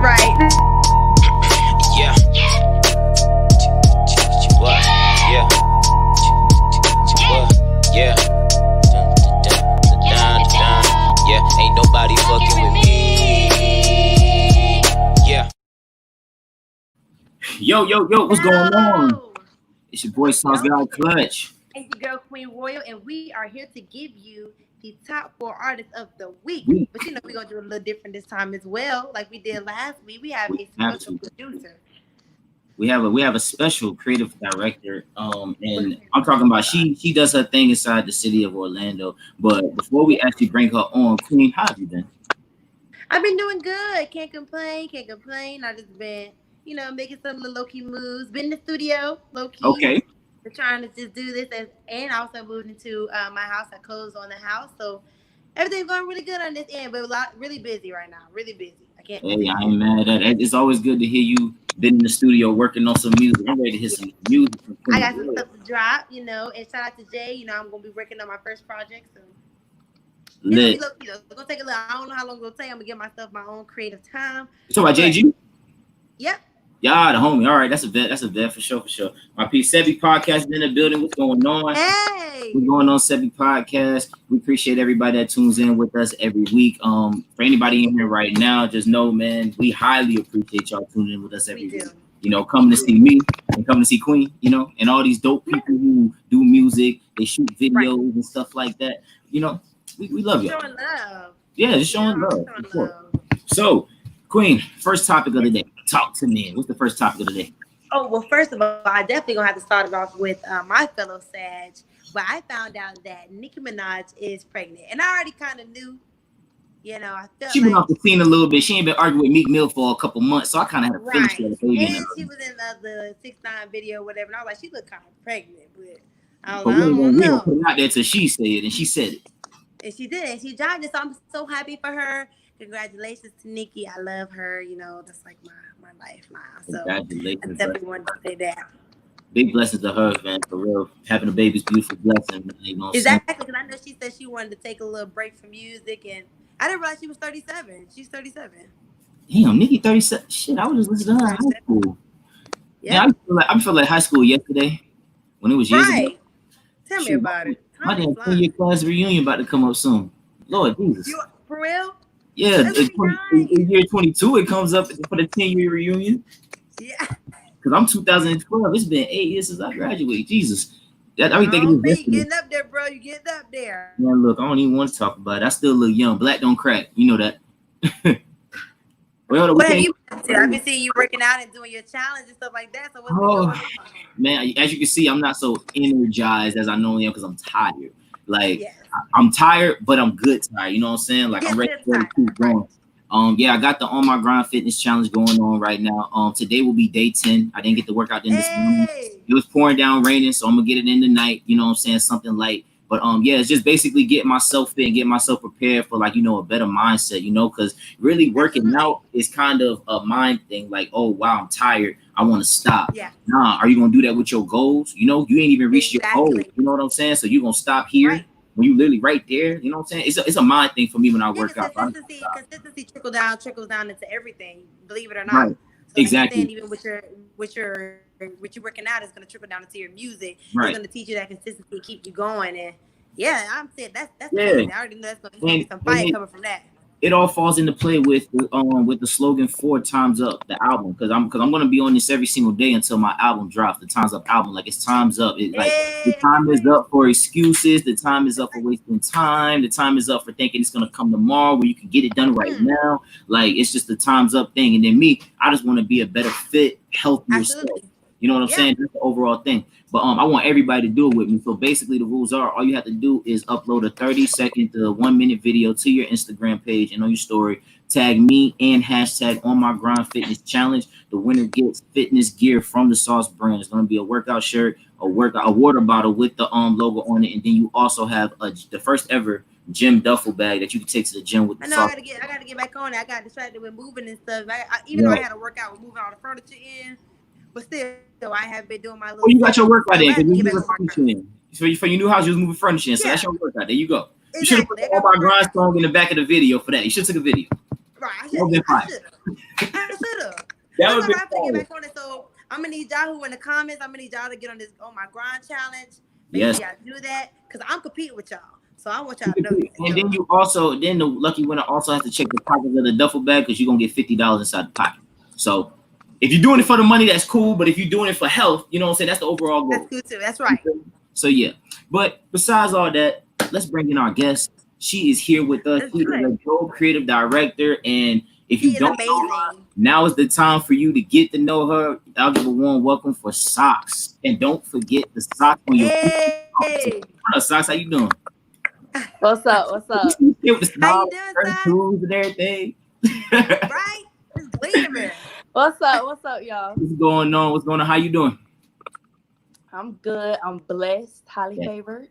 Right. Yeah. What? Yeah. What? Yeah. Yeah. Ain't nobody fucking with me. Yeah. Yo, what's going on? It's your boy Sockx Guy Clutch. It's your girl Queen Royal, and we are here to give you the top 4 artists of the week. But you know, we're gonna do a little different this time as well, like we did last week. We have a special producer. We have a special creative director. And I'm talking about she does her thing inside the city of Orlando. But before we actually bring her on, Queen, how have you been? I've been doing good. Can't complain. I just been, making some little low-key moves. Been in the studio, low-key. Okay. We're trying to just do this, and also moved into my house. I closed on the house, so everything's going really good on this end, but really busy right now. Really busy. I can't. Hey, I ain't mad at it. It's always good to hear you been in the studio working on some music. I'm ready to hear some music. I got some stuff to drop, and shout out to Jay. I'm gonna be working on my first project, so lit. It's gonna take a little. I don't know how long it's gonna take. I'm gonna give myself my own creative time. You talking about JG? Yep. Yeah, the homie. All right, that's a bet for sure. My P Sebi podcast in the building. What's going on? Hey, what's going on, Sebi podcast? We appreciate everybody that tunes in with us every week. For anybody in here right now, just know, man, we highly appreciate y'all tuning in with us every week. Coming to see me and coming to see Queen, and all these dope people who do music, they shoot videos and stuff like that. We love y'all. Showing love. Yeah, just showing love. So, Queen, first topic of the day. Talk to me. What's the first topic of the day? Oh, well, first of all, I definitely gonna have to start it off with my fellow Sag. But I found out that Nicki Minaj is pregnant, and I already kind of knew. I felt she went off the scene a little bit. She ain't been arguing with Meek Mill for a couple months, so I kind of had a feeling she had a baby. And she was in the 6ix9ine video, or whatever. And I was like, she looked kind of pregnant, but I don't know. We don't put it out there till she said it, and she said it. And she did, and she dropped it. So I'm so happy for her. Congratulations to Nicki. I love her. That's like my life now. So congratulations. I definitely wanted to say that. Big blessings to her, man, for real. Having a baby's beautiful blessing. Exactly, because I know she said she wanted to take a little break from music, and I didn't realize she was 37. She's 37. Damn, Nicki 37. Shit, I was just listening to her in high school. Yeah, I feel like high school yesterday when it was years ago. Tell me about it. My damn 10-year class reunion about to come up soon. Lord Jesus. For real? Yeah, in year 22, it comes up for the 10-year reunion. Yeah. Because I'm 2012. It's been 8 years since I graduated. Jesus. I be thinking you getting up there, bro. You getting up there. Yeah, look, I don't even want to talk about it. I still look young. Black don't crack. You know that. What have you been to? I've been seeing you working out and doing your challenge and stuff like that. So what's going on? Man, as you can see, I'm not so energized as I normally am because I'm tired. I'm tired, but I'm good tired. You know what I'm saying? Like, I'm ready to keep going. I got the On My Grind Fitness Challenge going on right now. Today will be day 10. I didn't get the workout in this morning. It was pouring down, raining, so I'm gonna get it in tonight. You know what I'm saying? Something light. But it's just basically getting myself fit and getting myself prepared for a better mindset, because really working out is kind of a mind thing. Like, oh wow, I'm tired. I want to stop. Yeah. Nah, are you gonna do that with your goals? You ain't even reached your goals. You know what I'm saying? So you're gonna stop here when you literally right there. You know what I'm saying? It's a mind thing for me when I work out. Consistency trickles down into everything. Believe it or not. Right. So exactly. Even with your working out, it's gonna trickle down into your music. Right. It's gonna teach you that consistency, keep you going, and I'm saying that's crazy. I already know that's gonna be some fire coming from that. It all falls into play with the slogan 4 times up the album, because I'm gonna be on this every single day until my album drops. The Time's Up album, it's time's up. The time is up for excuses. The time is up for wasting time. The time is up for thinking it's gonna come tomorrow where you can get it done right now. It's just the time's up thing. And then me, I just want to be a better fit, healthier self. You know what I'm saying? That's the overall thing. But I want everybody to do it with me. So basically the rules are all you have to do is upload a 30-second to 1-minute video to your Instagram page and on your story. Tag me and hashtag On My Grind Fitness Challenge. The winner gets fitness gear from the Sauce brand. It's going to be a workout shirt, a water bottle with the logo on it. And then you also have the first ever gym duffel bag that you can take to the gym with the sauce. I gotta get back on it. I got distracted with moving and stuff. Even though I had to work out with moving all the furniture in. But still, I have been doing my little. Oh, you got your workout in because you moving furniture in. So for your new house, you was moving furniture in. So that's your workout. There you go. Exactly. You should have put All My Grind song in the back of the video for that. You should have took a video. Right. I should That would all be right. I'm gonna fun. get back on it. So I'm gonna need y'all who in the comments. I'm gonna need y'all to get on this on my grind challenge. Make Yes. sure y'all do that because I'm competing with y'all. So I want y'all to know that. And then you also, then the lucky winner also has to check the pockets of the duffel bag because you're gonna get $50 inside the pocket. So if you're doing it for the money, that's cool. But if you're doing it for health, you know what I'm saying? That's the overall goal. That's good too. That's right. So yeah. But besides all that, let's bring in our guest. She is here with us. She is a Dopest Creative Director, and if you don't know her, now is the time for you to get to know her. I'll give a warm welcome for Sockx, and don't forget the socks on your feet. What up, Sockx? How you doing? What's up? What's up? How you doing, Sockx? Tools and everything. Right? It's gleaming. What's up? What's up, y'all? What's going on? What's going on? How you doing? I'm good. I'm blessed, highly favored.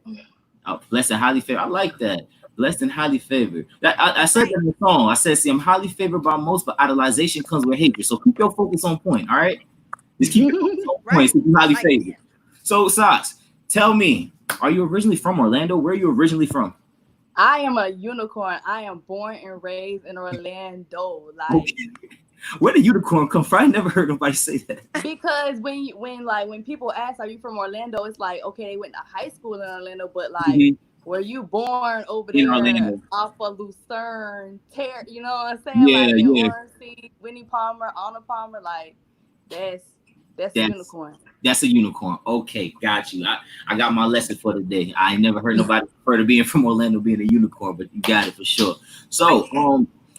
Oh, blessed and highly favored. I like that. Blessed and highly favored. I said that in the song. I said, see, I'm highly favored by most, but idolization comes with hatred. So keep your focus on point, all right? Just keep your focus on point. So you're highly favored. So, Sockx, tell me, are you originally from Orlando? Where are you originally from? I am a unicorn. I am born and raised in Orlando. Like, where did unicorn come from? I never heard nobody say that. Because when people ask, are you from Orlando? It's like, okay, they went to high school in Orlando, but like, were you born over there off of Lucerne, you know what I'm saying? Yeah, like Orange, Winnie Palmer, Anna Palmer, like that's a unicorn. That's a unicorn. Okay, got you. I got my lesson for the day. I ain't never heard nobody refer to being from Orlando being a unicorn, but you got it for sure. So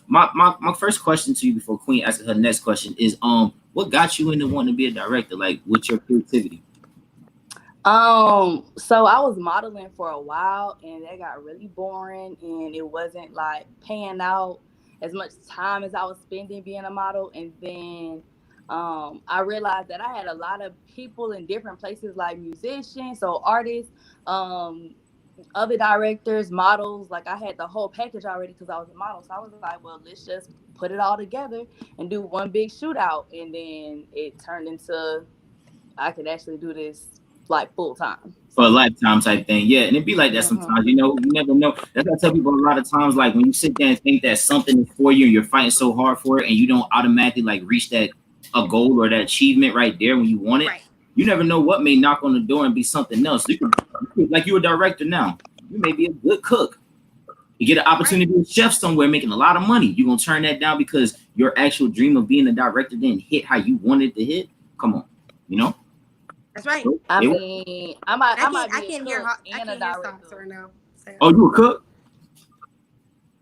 my first question to you before Queen asks her next question is what got you into wanting to be a director? Like, what's your creativity? So I was modeling for a while and that got really boring and it wasn't like paying out as much time as I was spending being a model. And then I realized that I had a lot of people in different places, like musicians, so artists, other directors, models. Like I had the whole package already because I was a model. So I was like, well, let's just put it all together and do one big shootout. And then it turned into I could actually do this like full time for a lifetime type thing. Yeah, and it'd be like that sometimes. You know, you never know. That's what I tell people a lot of times. Like when you sit there and think that something is for you and you're fighting so hard for it, and you don't automatically like reach that a goal or that achievement right there when you want it. Right. You never know what may knock on the door and be something else. You can, like you're a director now. You may be a good cook. You get an opportunity to be a chef somewhere making a lot of money. You're gonna turn that down because your actual dream of being a director didn't hit how you wanted to hit. Come on, you know. That's right. I mean, I can't hear Sockx right now. Oh, you a cook?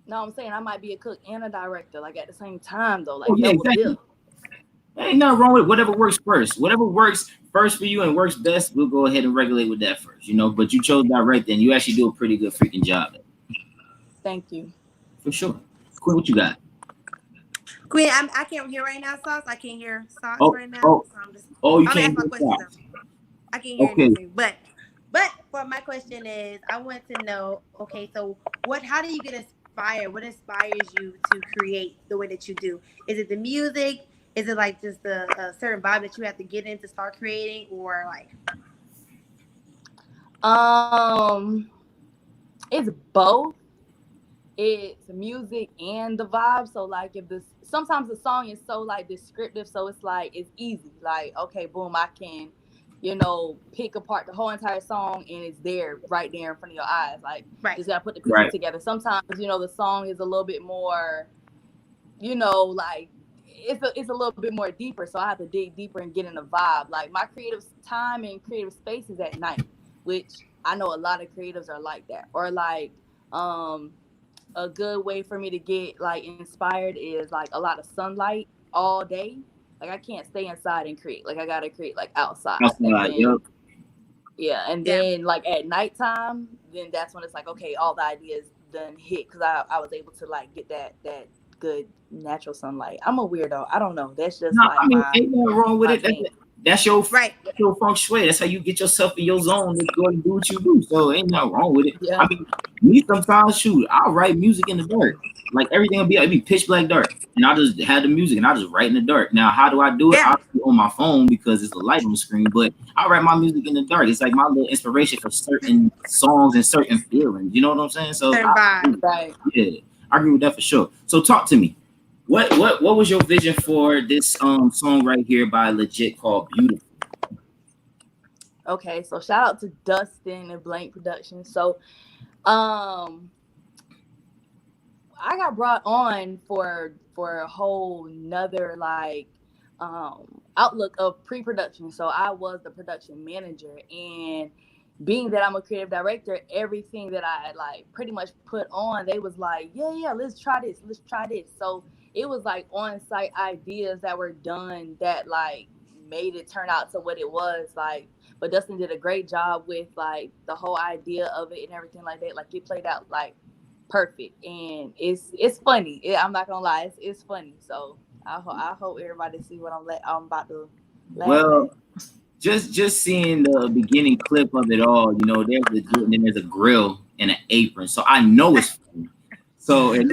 No, I'm saying I might be a cook and a director, like at the same time though. Like exactly. Ain't nothing wrong with it. Whatever works first. Whatever works first for you and works best, we'll go ahead and regulate with that first, you know. But you chose director and you actually do a pretty good freaking job. Thank you. For sure. Queen, what you got? Queen, I can't hear right now, Sockx. I can't hear Sockx right now. So you can't hear Sockx. I can't hear anything. But for my question is, I want to know, okay, so how do you get inspired? What inspires you to create the way that you do? Is it the music? Is it like just the certain vibe that you have to get in to start creating, or like? It's both. It's music and the vibe. So like sometimes the song is so like descriptive, so it's like it's easy. Like, okay, boom, I can, you know, pick apart the whole entire song and it's there right there in front of your eyes. Like, just gotta put the pieces together. Sometimes, you know, the song is a little bit more, you know, like it's a little bit more deeper. So I have to dig deeper and get in the vibe. Like my creative time and creative space is at night, which I know a lot of creatives are like that. Or like a good way for me to get like inspired is like a lot of sunlight all day. Like I can't stay inside and create. Like I gotta create like outside. Yeah, and then like at nighttime, then that's when it's like, okay, all the ideas done hit because I was able to like get that good natural sunlight. I'm a weirdo. I don't know. That's just ain't nothing wrong with it. That's your That's your feng shui. That's how you get yourself in your zone to go and do what you do. So ain't nothing wrong with it. Yeah. I mean, me sometimes I'll write music in the dark. Like everything will be pitch black dark, and I just have the music and I just write in the dark. Now, how do I do it? I'll do it on my phone because it's a light on the screen. But I write my music in the dark. It's like my little inspiration for certain songs and certain feelings. You know what I'm saying? So right. Yeah, I agree with that for sure. So talk to me. What was your vision for this song right here by Legit called Beautiful? Okay, so shout out to Dustin and Blank Productions. So I got brought on for a whole nother like outlook of pre-production. So I was the production manager, and being that I'm a creative director, everything that I like pretty much put on, they was like, yeah, let's try this. So it was like on-site ideas that were done that like made it turn out to what it was like. But Dustin did a great job with like the whole idea of it and everything like that. Like it played out like perfect, and it's funny. I'm not gonna lie, it's funny. So I hope everybody see what I'm about to laugh Well, at. just seeing the beginning clip of it all, you know, there's Legit and then there's a grill and an apron, so I know it's funny. So and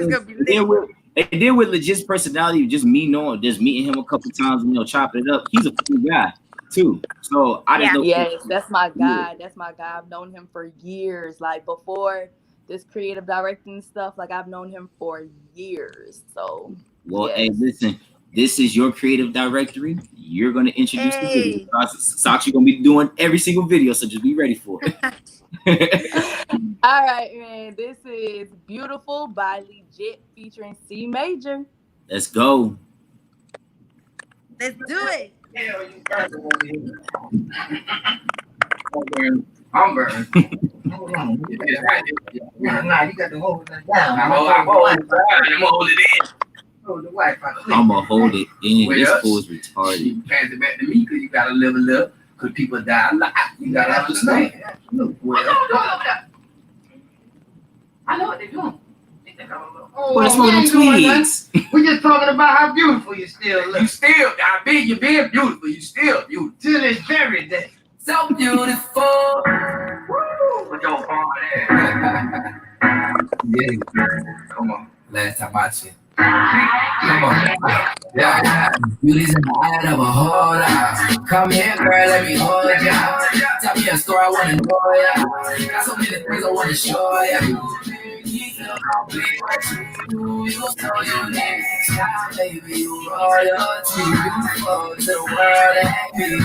then with Legit's personality, just me knowing, just meeting him a couple times, you know, chopping it up, he's a funny guy too. So I just know. Yes, that's my guy. That's my guy. I've known him for years. Like before this creative directing stuff, like I've known him for years. So well, hey, listen, this is your creative directory. You're gonna introduce the video. Sockx, you're gonna be doing every single video, so just be ready for it. All right, man. This is Beautiful by Legit featuring C Major. Let's go. Let's do it. I'm burned. Hold on. Nah, you got to hold that down. I'm gonna hold it in. Hold the Wi-Fi. I'm gonna hold it in. Well, this fool's retarded. You pass it back to me because you gotta level up. Because people die a lot. You gotta understand. Well, I know what they're doing. Well, that's one of them tweets. We're just talking about how beautiful you still look. You're being beautiful. You still beautiful. Till this very day. So beautiful. Woo! Put your phone there. Yeah. Come on. Last time I checked. Come on. Yeah. Beauty's in the eye of a holder. Come here, girl, let me hold ya. Tell me a story, I wanna know ya. Got so many things I wanna show ya. You feel complete what you do. You tell your next time, baby, you royalty. You flow to the world and me.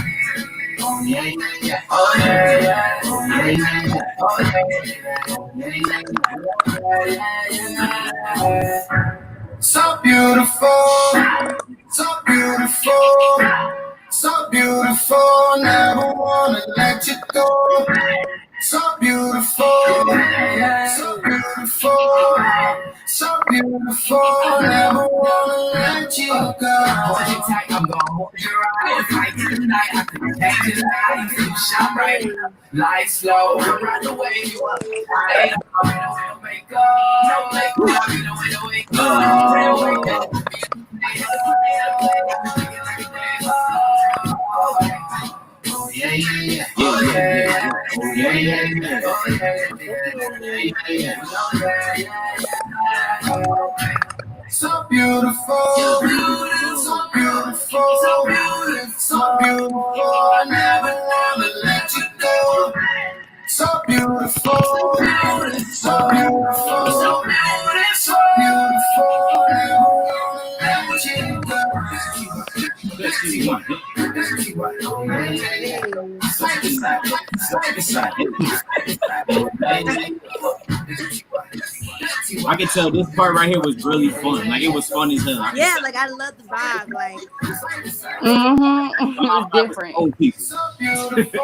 Oh yeah, yeah, oh yeah, yeah, oh yeah, yeah, oh yeah, yeah, yeah. So beautiful, so beautiful, so beautiful. Never wanna let you go. So beautiful, so beautiful, so beautiful. Never wanna let you go. Hold you tight, I'm gonna hold your eyes. Fight tonight, I could change your life. You shine bright, light slow. Ride the way you up. I ain't no way to wake up. No makeup, you know way to wake up. Oh yeah, yeah, yeah. Oh yeah, yeah. Oh yeah, yeah, yeah. Oh yeah, yeah, yeah. So beautiful, so beautiful, so beautiful, so beautiful, so beautiful. I never let you go. So beautiful, so beautiful, so beautiful, so beautiful, so beautiful. Never let you go. Let's keep on. I can tell this part right here was really fun. Like it was fun as hell. Yeah, like I love the vibe. Like, It's different. Old people. So beautiful,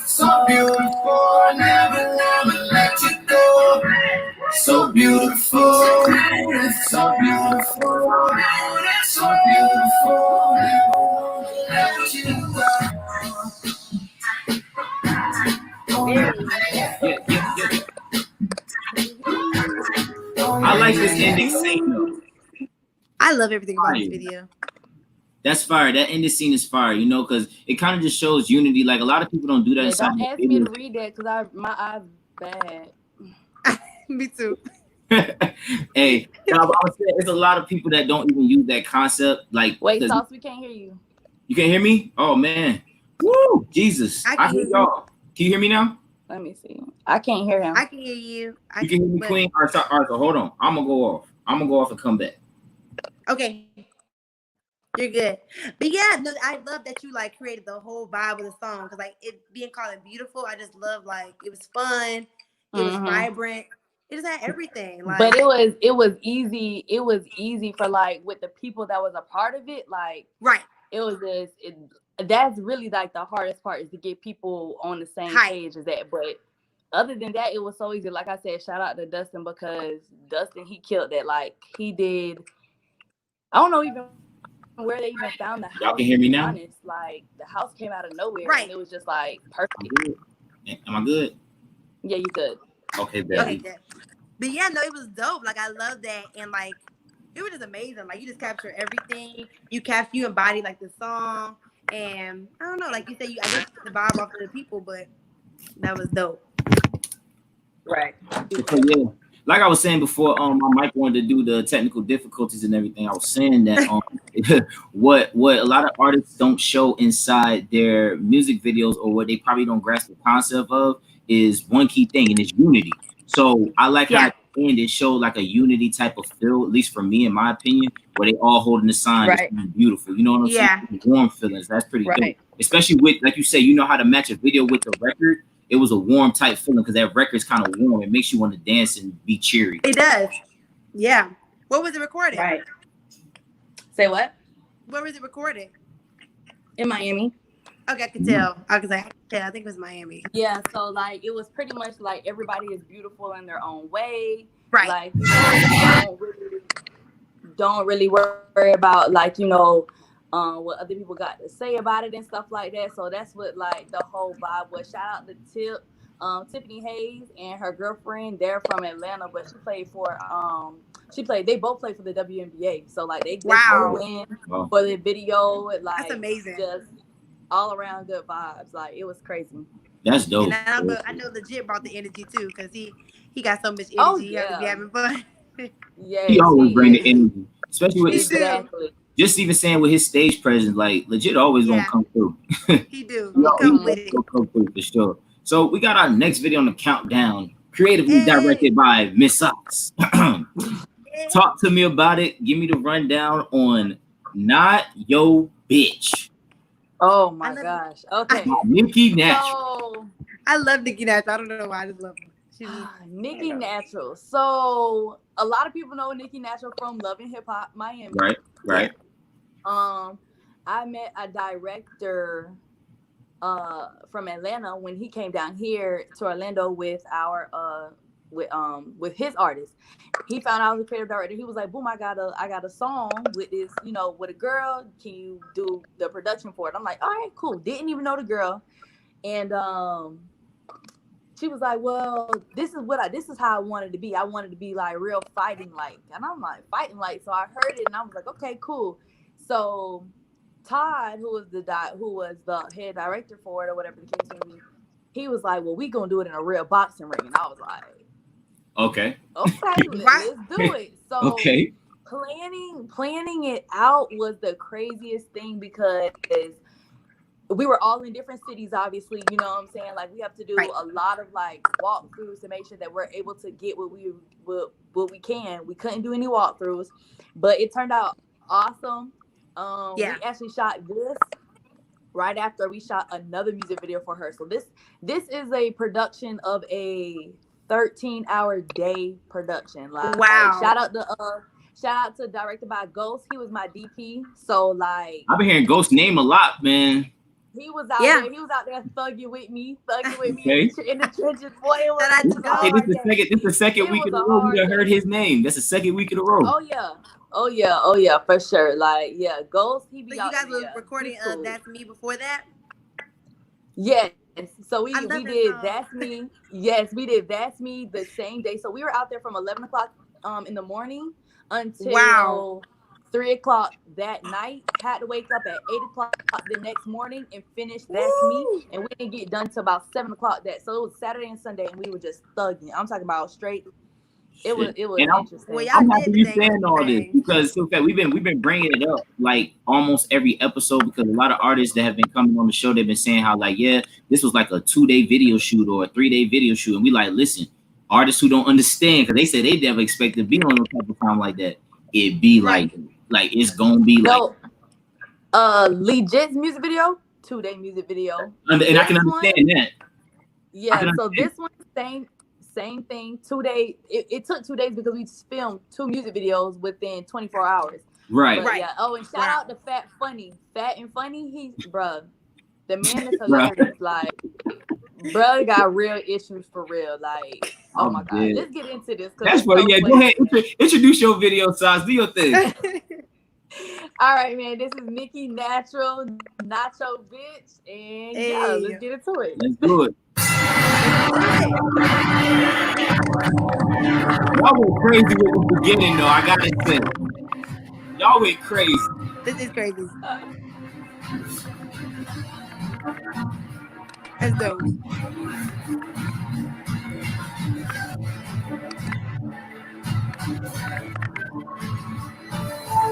so beautiful. Never let you go. So beautiful, so beautiful, so beautiful. Never let you go. I like this ending scene though. I love everything about this video. That's fire. That ending scene is fire, you know, because it kind of just shows unity. Like a lot of people don't do that. Yeah, inside don't the ask me to videos. read that because my eyes bad. Me too. Hey, I was saying, there's a lot of people that don't even use that concept. Like, Wait, Sauce, we can't hear you. You can't hear me? Oh man, woo, Jesus! I hear y'all. Can you hear me now? Let me see. I can't hear him. I can hear you. You can hear me, Queen. All right, so hold on. I'm gonna go off. And come back. Okay. You're good. But yeah, no, I love that you like created the whole vibe of the song. Cause like it being called it beautiful, I just love like it was fun, it was vibrant, it just had everything. Like, but it was easy. It was easy for like with the people that was a part of it. Like right. It was just that's really like the hardest part is to get people on the same page as that. But other than that, it was so easy. Like I said, shout out to Dustin because Dustin, he killed that. Like he did. I don't know even where they even found the house. Y'all can hear me now? Honest, like the house came out of nowhere, right? And it was just like perfect. Am I good? Yeah, you good. Okay, baby. Okay, good. But yeah, no, it was dope. Like I love that, and like it was just amazing. Like you just captured everything. You embodied like the song, and I don't know, like you said, I guess the vibe off of the people, but that was dope. Right. So, yeah. Like I was saying before, my mic wanted to do the technical difficulties and everything. I was saying that what a lot of artists don't show inside their music videos, or what they probably don't grasp the concept of, is one key thing, and it's unity. So I like how at the end it showed like a unity type of feel, at least for me, in my opinion, where they all holding the sign. Right. It's beautiful. You know what I'm saying? Warm feelings. That's pretty dope. Especially with, like you say, you know how to match a video with the record. It was a warm type feeling because that record's kind of warm. It makes you want to dance and be cheery. It does. Yeah. What was it recorded? Right. Say what? Where was it recorded? In Miami. Okay, I could tell. I was like, yeah, I think it was Miami. Yeah, so like it was pretty much like everybody is beautiful in their own way. Right. Like don't really worry about like, what other people got to say about it and stuff like that. So that's what like the whole vibe was. Shout out to Tiffany Hayes and her girlfriend. They're from Atlanta, but she played for they both played for the WNBA. So like they go in for the video. Like that's amazing. Just all around good vibes. Like it was crazy. That's dope. And I know Legit brought the energy too, because he got so much energy. Oh, yeah. He having fun. Yeah, he always bring the energy, especially with exactly. Just even saying with his stage presence, like Legit always gonna come through. He do. He come through for sure. So we got our next video on the countdown, creatively directed by Miss Sockx. Talk to me about it. Give me the rundown on Not Yo Bitch. Oh my gosh. Okay. Nicki Natural. So, I love Nicki Natural. I don't know why I just love her. Nicki Natural. So a lot of people know Nicki Natural from Love and Hip Hop Miami. Right. I met a director from Atlanta when he came down here to Orlando with with his artist. He found out I was a creative director. He was like, boom, I got a song with this, with a girl. Can you do the production for it? I'm like, all right, cool. Didn't even know the girl. And she was like, well, this is how I wanted to be. I wanted to be like real fighting like. And I'm like, fighting like. So I heard it and I was like, okay, cool. So Todd, who was the head director for it or whatever the case may be, he was like, well, we gonna do it in a real boxing ring. And I was like, okay, let's do it. So planning it out was the craziest thing because we were all in different cities, obviously, you know what I'm saying? Like we have to do a lot of like walkthroughs to make sure that we're able to get what we can. We couldn't do any walkthroughs, but it turned out awesome. We actually shot this right after we shot another music video for her. So this is a production of a 13-hour day production. Like, wow. Shout out to directed by Ghost. He was my DP. So like I've been hearing Ghost name a lot, man. He was out there. He was out there thugging with me in the trenches. Boy, it was this is the second week in a row we done heard his name. That's the second week in a row. Oh yeah, for sure. Like, yeah, Ghost, he be out there. You guys were recording That's Me before that? Yes. So we did That's Me. Yes, we did That's Me the same day. So we were out there from 11 o'clock in the morning until 3 o'clock that night. Had to wake up at 8 o'clock the next morning and finish That's Me. And we didn't get done till about 7 o'clock So it was Saturday and Sunday and we were just thugging. I'm talking about straight It was And interesting. Well, I'm y'all happy did you the saying thing. all this because we've been bringing it up like almost every episode because a lot of artists that have been coming on the show they've been saying how like this was like a 2-day video shoot or a 3-day video shoot and we like listen artists who don't understand because they say they never expect to be on a type of time like that it be like it's gonna be no, Legit's music video 2-day music video and I can understand that. Yeah, so this one same thing 2 days. It took 2 days because we filmed 2 music videos within 24 hours. Right. But, yeah. Oh, and shout out to Fat and Funny. He's the man is hilarious. Like, bro got real issues for real. Like, oh my god, let's get into this. That's funny. Yeah, go ahead. Introduce your video, Sockx. Do your thing. All right, man. This is Nicki Natural, Nacho Bitch, and yeah, let's get into it. Let's do it. Y'all went crazy with the beginning, though. I gotta say, y'all went crazy. This is crazy. That's dope.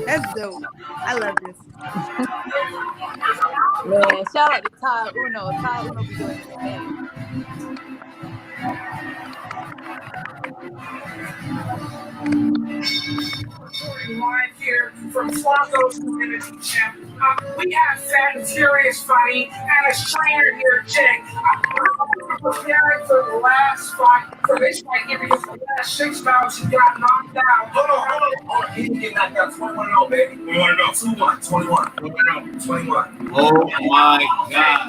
That's dope. I love this. Man, shout out to Ty Uno. Ty Uno be doing his thing. Live here from Flacco's Community Gym. We have Fat and Furious Funny and a trainer here, Jake. We're preparing for the last fight. For this fight, giving us the last 6 bouts, he got knocked out. Hold on. He didn't get knocked out. 21-0, baby. 21-0. 21. 21. Oh my God.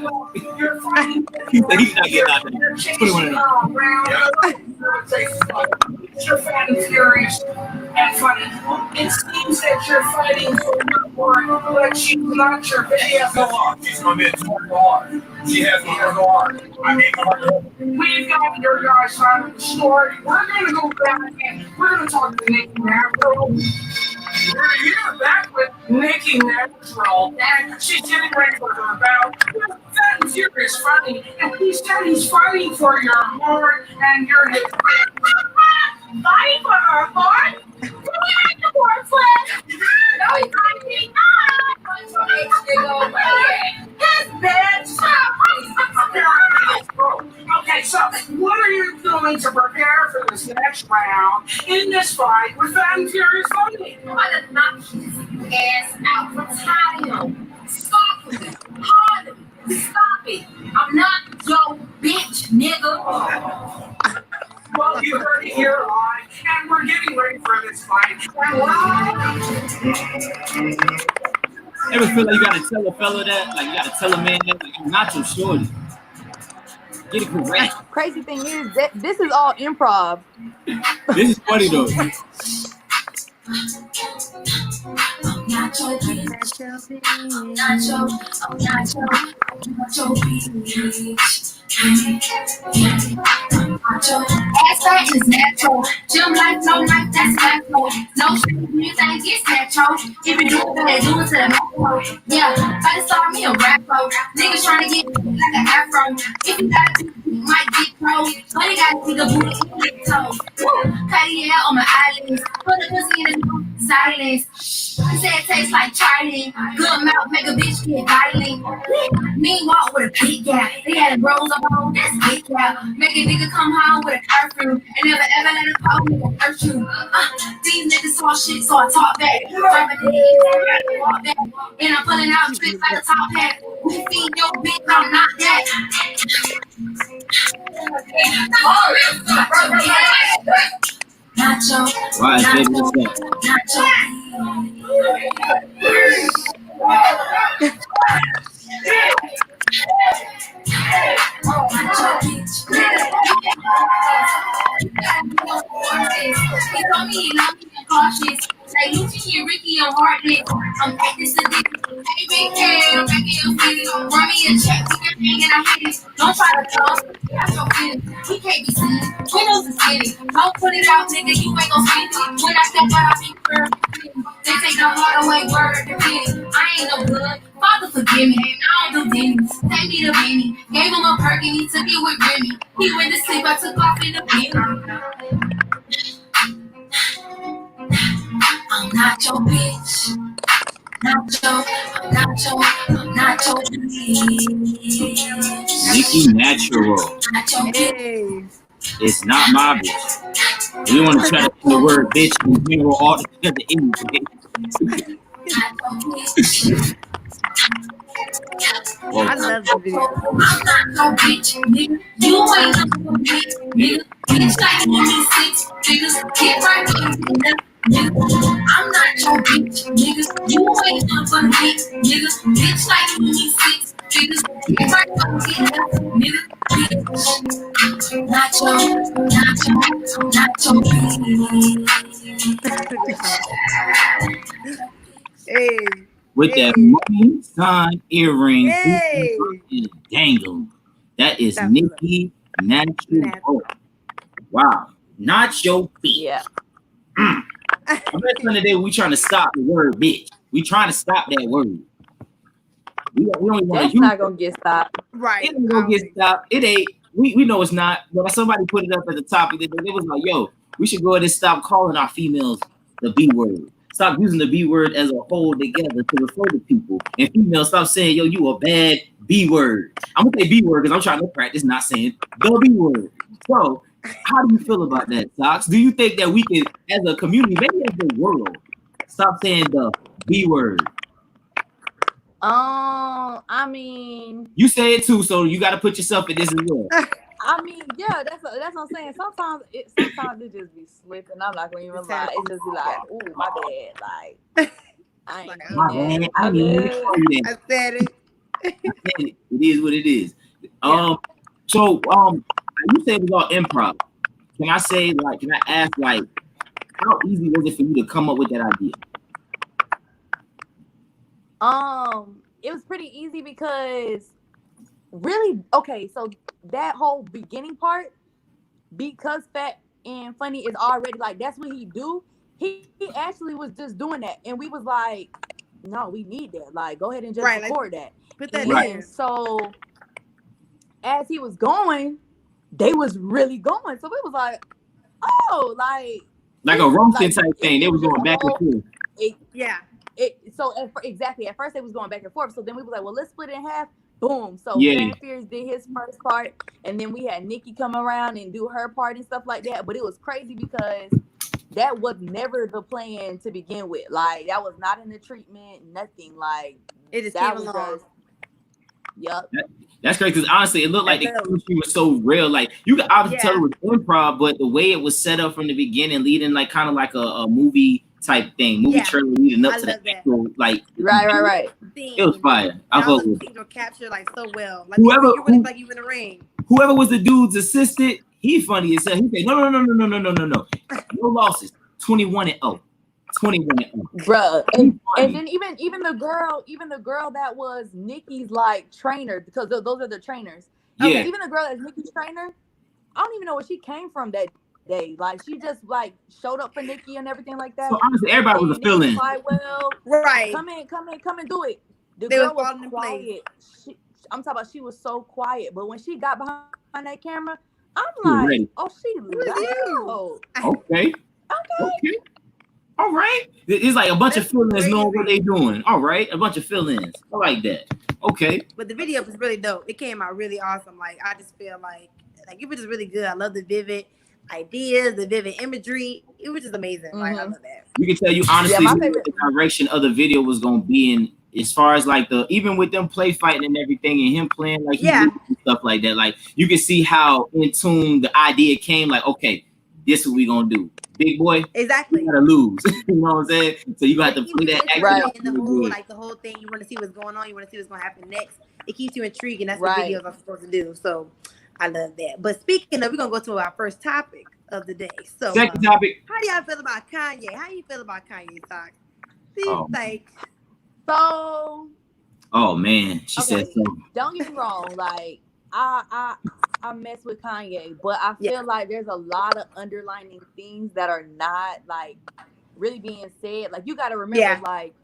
You're fighting. He said he's not getting knocked out. 21-0. You're Fat and Furious and Funny. It seems that you're fighting for your part, but she's not your bitch. She has no heart. She's my bitch. She has no heart. I need her. We've got your guys' side of the story. We're going to go back and we're going to talk to Nicki Natural. We're here back with Nicki Natural, and she's getting ready for her bout. Fat and Furious Funny, and he said he's fighting for your heart and your hip. Fighting for her heart? You like the word flesh? No, he's fighting Okay, so what are you doing to prepare for this next round in this fight with Fat and Furious Funny? I'm about to knock his ass out from time. Stop it. Hard. Stop it. I'm not your bitch, nigga. Well, you heard it here live, and we're getting ready for this fight. Ever feel like you gotta tell a fella that? Like you gotta tell a man that? Like, I'm not your shorty. Get it correct. Crazy thing is that this is all improv. This is funny though. Ass fat is natural. Gym life, no life, that's natural. No shit, you think it's natural. If you do it, they do it to the macro. Yeah, I just saw me a rapper. Niggas trying to get like an afro. If you got to, you might get pro. But you gotta take a booty and get toes. Cutty hair on my eyelids. Put the pussy in the silence. He said it tastes like Charlie. Good mouth, make a bitch get violent. Meanwhile, with a big gap. They had a rose on, that's big gap. Make a nigga come home with a curfew. And never ever let a pole nigga hurt you. These niggas talk shit, so I talk back. Driving the head, walk back. And I'm pulling out tricks like a top hat. We feed your bitch, I'm not that. Nacho, Why, baby, what's up? He told me he loved me and cautious. Like Lucci and Ricky on hardness. I'm acting sadistic. Hey, big head, I'm back in your feelings. Run me a check, we can hang and I hate it. Don't try to close, that's your feelings. We can't be seen. Windows is skinny. Don't put it out, nigga, you ain't gon' see it. When I step out, I be firm. They take the heart away, word to penny. I ain't no good. Father, forgive me. I don't do Denny's. Take me to Benny. Gave him a perk and he took it with Remy. He went to sleep, I took off in the Benny. not your bitch. I'm not your bitch. Nikki Natural. Hey. It's not my bitch. We want to try to put the word bitch in general all together anyway. Well, I love the video. I'm not no bitch, nigga. You ain't no bitch, nigga. Bitch like 26 figures. Get right on the nigga. I'm not your bitch, nigga. You ain't no bitch, nigga. Bitch like 26 figures. Get right on the nigga. Bitch. Not your bitch. Hey. with that money sign earring, Hey. is dangling. That is That's Nikki Natural. Oh, wow. Not your bitch. Yeah. I bet today we trying to stop the word bitch. We trying to stop that word. We don't even want to That's use not it. gonna get stopped. Right. It ain't gonna get stopped. It ain't. We know it's not. But somebody put it up at the topic. They was like, yo, we should go ahead and stop calling our females the B word. Stop using the B word as a whole together to refer to people. And females, stop saying, yo, you a bad B word. I'm gonna say B word because I'm trying to practice not saying the B word. So, how do you feel about that, Sockx? Do you think that we can, as a community, maybe as the world, stop saying the B word? I mean, You say it too, so you got to put yourself in this as well. I mean, yeah, that's what I'm saying. Sometimes it just be slipping. I'm not gonna even lie. It just be like, ooh, my bad. Like, I ain't My bad. I didn't even call you that. I said it. It is what it is. So you said it was all improv. Can I ask, like, how easy was it for you to come up with that idea? It was pretty easy because really, okay, so that whole beginning part, because Fat and Funny is already like, that's what he do. He actually was just doing that, and we was like, no, we need that. Like, go ahead and just record that. Put that Right. in. So as he was going, they was really going. So it was like, oh, like a roasting type thing. They was going back and forth. Exactly. At first, they was going back and forth. So then we was like, well, let's split it in half. Boom. So Yeah. Fan Fears did his first part, and then we had Nikki come around and do her part and stuff like that. But it was crazy because that was never the plan to begin with. Like, that was not in the treatment, nothing. Like, it just that came was along. just, yep. That's crazy because honestly, it looked like the chemistry was so real. Like, you could obviously tell it was improv, but the way it was set up from the beginning, leading like kind of like a movie type thing, trailer leading up to the actual, like, right. It was fire. I those vote. scenes were captured like so well. Like Whoever, you really like you in the ring. Whoever was the dude's assistant, he funny as hell. He said, no. No losses. 21-0. 21-0. Bruh. And then even the girl that was Nikki's like trainer, because those are the trainers. Yeah. Even the girl that's Nikki's trainer, I don't even know where she came from that day. Like, she just like showed up for Nikki and everything like that. So honestly, everybody was a fill-in. Like, well, right. Come in, do it. The they girl was quiet. I'm talking about, she was so quiet, but when she got behind that camera, I'm like, ready. Oh, she loud. Okay. All right. It's like a bunch of fill-ins knowing what they doing. All right. A bunch of fill-ins. I like that. Okay. But the video was really dope. It came out really awesome. Like, I just feel like it was just really good. I love the vivid ideas, the vivid imagery. It was just amazing. Mm-hmm. Like, I love that. You can tell you honestly what the direction of the video was going to be in, as far as like even with them play fighting and everything and him playing like and stuff like that. Like, you can see how in tune the idea came. Like, okay, this is what we going to do. Big boy, exactly. You gotta lose. You know what I'm saying? So you got to play that act right. In the whole thing, you want to see what's going on. You want to see what's going to happen next. It keeps you intrigued, and that's what videos are supposed to do. So I love that. But speaking of, we're gonna go to our first topic of the day. So second topic. How do y'all feel about Kanye? How you feel about Kanye, Sockx? So. Oh man, she said so. Don't get me wrong. Like, I mess with Kanye, but I feel like there's a lot of underlining things that are not like really being said. Like, you got to remember, like,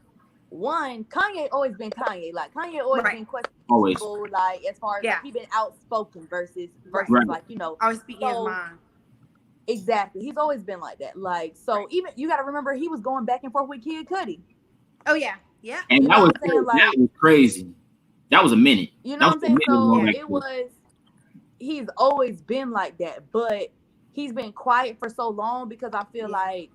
one, Kanye always been Kanye. Like, Kanye always been questionable. Like, as far as like, he been outspoken versus like, you know, I was speaking his mind. Exactly. He's always been like that. Like, so even you got to remember he was going back and forth with Kid Cudi. Oh yeah, yeah. And You know what I'm saying? Like, that was crazy. That was a minute. you know That what was I'm a saying? minute So going back it to it. was. He's always been like that, but he's been quiet for so long because I feel like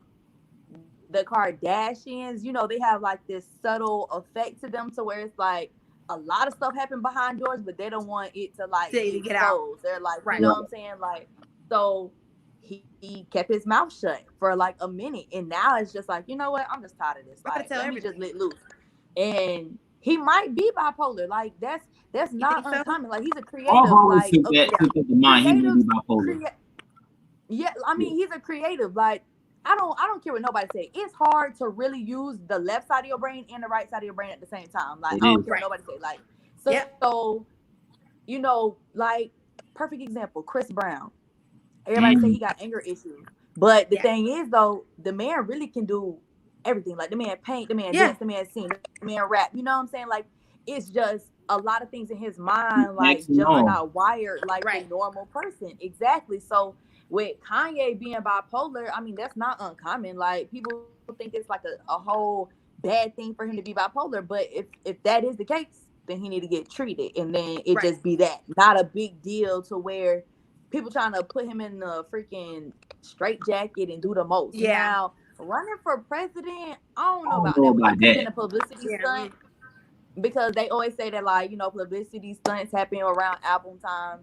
the Kardashians, you know, they have like this subtle effect to them to where it's like a lot of stuff happened behind doors, but they don't want it to like To be get out. exposed. They're like, Right. you know what I'm saying? Like, so he kept his mouth shut for like a minute, and now it's just like, you know what? I'm just tired of this. I'm gonna Like, tell let me just everything. let loose. And he might be bipolar. Like, that's You not think so? uncommon. Like, he's a All creative. Hollywood Like, took that to mind. He may be creatives bipolar. yeah, I mean, he's a creative. Like, I don't care what nobody say. It's hard to really use the left side of your brain and the right side of your brain at the same time. Like, I don't care what nobody say. Like, so you know, like, perfect example, Chris Brown. Everybody say he got anger issues, but the thing is, though, the man really can do everything. Like, the man paint, the man dance, the man sing, the man rap. You know what I'm saying? Like, it's just a lot of things in his mind, like, just are not wired like the normal person. Exactly. So with Kanye being bipolar, I mean, that's not uncommon. Like, people think it's like a whole bad thing for him to be bipolar, but if that is the case, then he need to get treated, and then it just be that, not a big deal to where people trying to put him in the freaking straight jacket and do the most. Now, running for president, I don't know about that one. It could have been a publicity stunt, because they always say that, like, you know, publicity stunts happen around album time.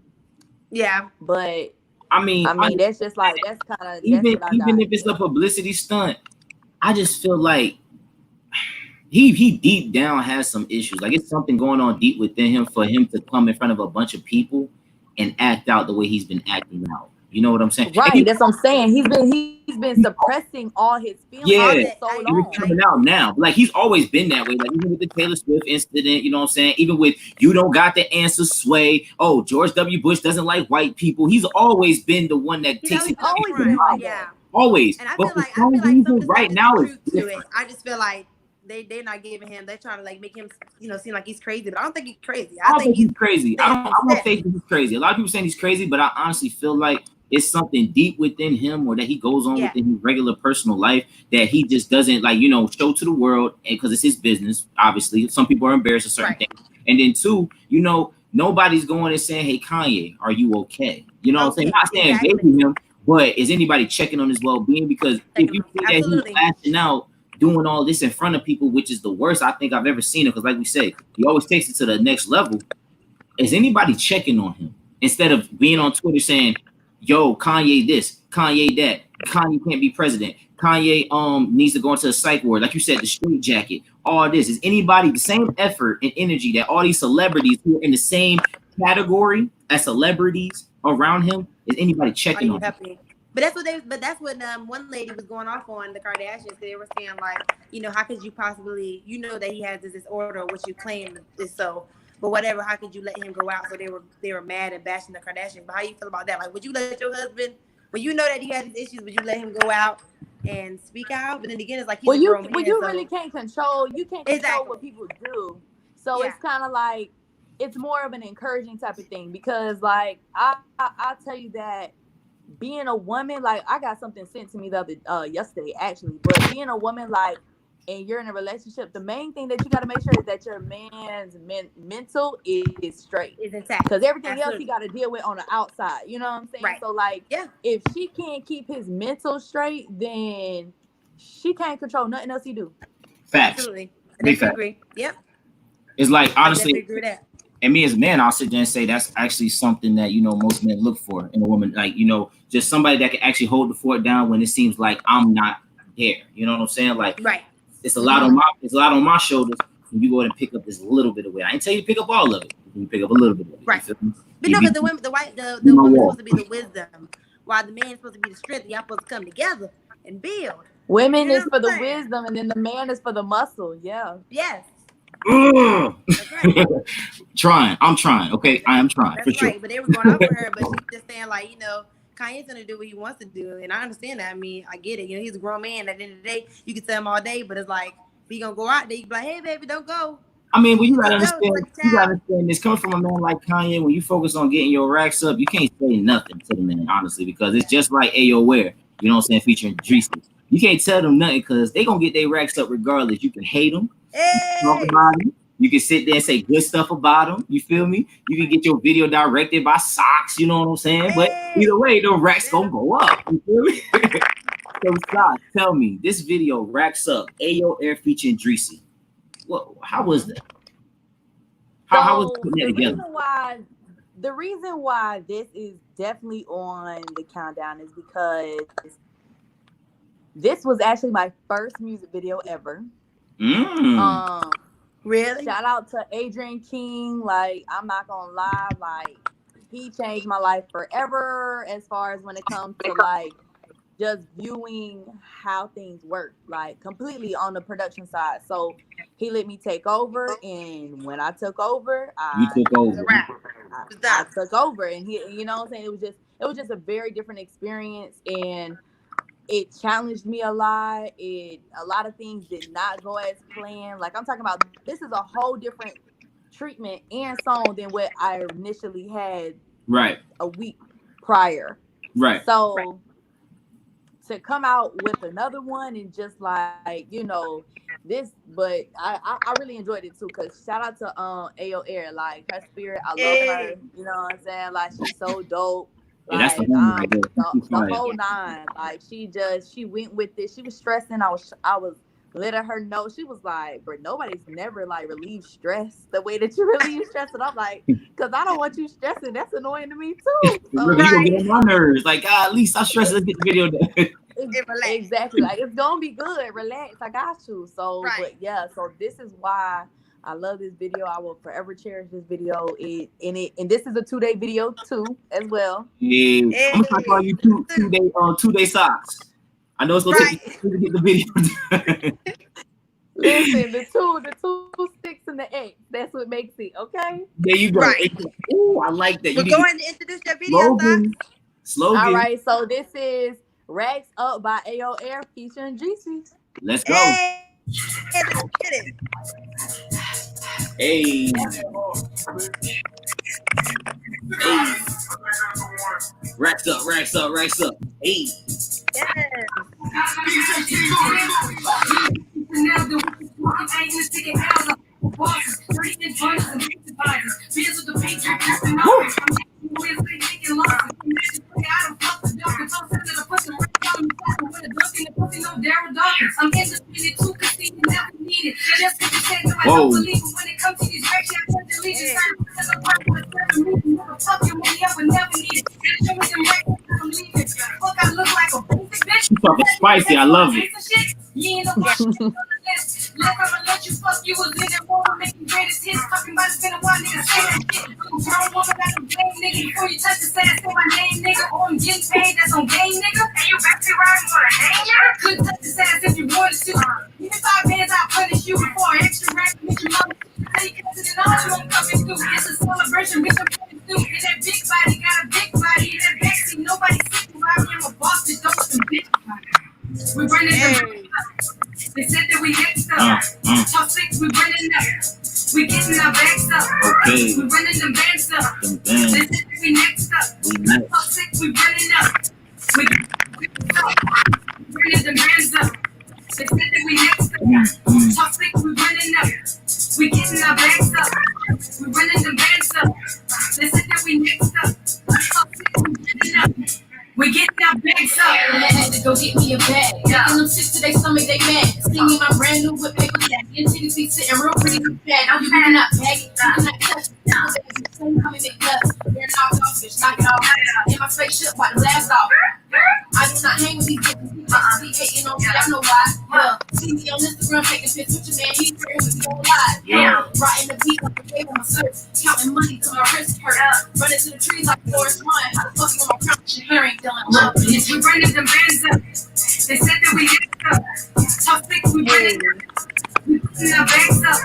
Yeah. But I mean, that's just like, that's kind of, even if it's a publicity stunt, I just feel like he deep down has some issues. Like, it's something going on deep within him for him to come in front of a bunch of people and act out the way he's been acting out. You know what I'm saying? Right. That's what I'm saying. He's been suppressing all his feelings for so long. He's coming out now. Like, he's always been that way. Like, even with the Taylor Swift incident, you know what I'm saying? Even with "You Don't Got the Answer" Sway. Oh, George W. Bush doesn't like white people. He's always been the one that takes it. Always been like that. Always. And I but feel like some of the right now is to it. I just feel like they're not giving him. They're trying to like make him, you know, seem like he's crazy, but I don't think he's crazy. I think he's crazy. I don't think he's crazy. A lot of people saying he's crazy, but I honestly feel like it's something deep within him, or that he goes on within his regular personal life that he just doesn't, like, you know, show to the world, and because it's his business. Obviously, some people are embarrassed of certain things, and then two, you know, nobody's going and saying, "Hey, Kanye, are you okay?" You know what I'm saying? Not saying baby him, but is anybody checking on his well-being? Because if you see that he's lashing out, doing all this in front of people, which is the worst I think I've ever seen it, because like we say, he always takes it to the next level. Is anybody checking on him instead of being on Twitter saying, "Yo, Kanye this, Kanye that, Kanye can't be president, Kanye needs to go into a psych ward," like you said, the straight jacket, all this? Is anybody the same effort and energy that all these celebrities who are in the same category as celebrities around him, is anybody checking on him? But that's what one lady was going off on the Kardashians. They were saying, like, you know, how could you possibly, you know, that he has this disorder, which you claim is so, but whatever, how could you let him go out? So they were mad and bashing the Kardashians. But how you feel about that? Like, would you let your husband, when you know that he has these issues, would you let him go out and speak out? But then again, it's like, he's a grown man, you really can't control. You can't control what people do. So it's kind of like, it's more of an encouraging type of thing, because like I'll tell you that being a woman, like, I got something sent to me yesterday actually, but being a woman, like, and you're in a relationship, the main thing that you got to make sure is that your man's mental is straight, is intact, because everything else he got to deal with on the outside. You know what I'm saying? So like, if she can't keep his mental straight, then she can't control nothing else he do. Facts. Absolutely. Big fact. Agree. Yep. It's like, honestly, agree with that. And me as a man, I'll sit there and say that's actually something that, you know, most men look for in a woman. Like, you know, just somebody that can actually hold the fort down when it seems like I'm not there. You know what I'm saying? Like, it's a lot on my shoulders. And you go ahead and pick up this little bit of it. I ain't tell you to pick up all of it. You pick up a little bit of it. Right. But no, but the women's supposed to be the wisdom, while the man's supposed to be the strength. Y'all supposed to come together and build. Women is for the wisdom, and then the man is for the muscle. Yeah. Yes. I'm trying. Okay, I am trying. That's for sure. But they were going out for her, but she's just saying, like, you know, Kanye's gonna do what he wants to do, and I understand that. I mean, I get it. You know, he's a grown man. At the end of the day, you can tell him all day, but it's like, if he gonna go out there, you be like, "Hey, baby, don't go." I mean, well, you gotta That was understand. like, You gotta child. understand this coming from a man like Kanye. When you focus on getting your racks up, you can't say nothing to the man, honestly, because it's just like Ayo Where, you know what I'm saying, featuring Dreesy. You can't tell them nothing because they gonna get their racks up regardless. You can hate them, talk Hey, about them. You can sit there and say good stuff about them. You feel me? You can get your video directed by Sockx. You know what I'm saying? But hey. either way, the racks gonna go up. You feel me? So Sockx, tell me, this video racks up Ayo Air featuring Dreesy. What? How was that? How was So putting that together? the reason why this is definitely on the countdown is because this was actually my first music video ever. Really? Shout out to Adrian King. Like, I'm not gonna lie, like, he changed my life forever as far as when it comes to like just viewing how things work, like completely on the production side. So he let me take over, and when I took over, You took over. I took over, and he, you know what I'm saying, it was just a very different experience, and it challenged me a lot. A lot of things did not go as planned. Like, I'm talking about, this is a whole different treatment and song than what I initially had Right. a week prior. Right. So to come out with another one and just like, you know, this, but I really enjoyed it too, because shout out to Ayo Air, like, her spirit, I love her, you know what I'm saying, like, she's so dope. Yeah, that's the Like, homie right there. the whole nine. Like, she went with it. She was stressing. I was letting her know. She was like, bro, nobody's never like relieved stress the way that you relieve stress. And I'm like, because I don't want you stressing. That's annoying to me too. So, you gonna get on my nerves. Like, at least I stress. Let's get the video done. Exactly. Like, it's gonna be good. Relax. I got you. So, but yeah. So this is why I love this video. I will forever cherish this video. And this is a 2-day video too, as well. Yeah, I'm gonna call you 2-day Sockx. I know it's gonna take you to get the video done. Listen, the two sticks and the X. That's what makes it. Okay. There you go. Right. Ooh, I like that. But go ahead and introduce your video, Slogan. All right. So this is Racks Up by Ayo Air featuring Dreesy. Let's go. Hey, let's get it. Hey. Hey. Racks up, racks up, racks up. Hey. Yes. Whoa. You fucking spicy. I love it. Let you fuck you was in that water making greatest hits. Talking about it's been a while, nigga. Say that shit. Grown woman got some game, nigga. Before you touch the sand, say my name, nigga. Or I'm getting paid, that's on game, nigga. And you back to riding on a hang, nigga. Couldn't touch the sand if you wanted to. Even 5 minutes, I'll punish you before an extra rack. Make your mother say you cut it and all you won't coming through. It's a celebration, bitch. I'm coming through. And that big body got a big body. And that backseat, nobody sitting by me. I'm a boss, bitch. Don't some bitch. We running them. They said that we next up. Top 6, we running up. We getting our bags up. Okay. We running them bands up. They said that we next up. Top 6, we running up. We running them bands up. They said that we next up. Top 6, we running up. We getting our bags up. We running them bands up. They said that we next up. Top 6, we running up. We getting our bags up. And I had to go get me a bag. Making them sick to their stomach, they mad. Singing my brand new with paper tag. Your titties be sitting real pretty and fat. Now you cannot bag it. You cannot touch it. Now baby, same how make nuts. They're knocked off, bitch. Knock it off. In my spaceship, wipe the last off. I do not hang with these bitches. Be hating on me, I know why. Yeah. See me on Instagram taking pics with your man. He's flirting with me on live. Yeah. Riding the beat like a wave on my surf. Counting money till my wrist hurt. Running to the trees like Forrest Run. How the fuck you on my crown? Your hair ain't done. Love it. We running them bands up. They said that we hit up. Top 6, we running up. We putting our bags up.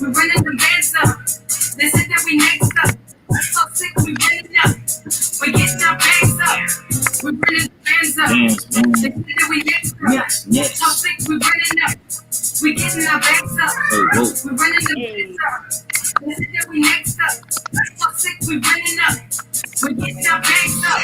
We running them bands up. They said that we next up. Top 6, we running up. We getting our bags up. We running the bands up. They said that we next up. Top 6, we running up. We We getting our backs up. Hey, whoa. We running the backs up. Listen that we next up. Fuck sick, we running up. We getting our backs up.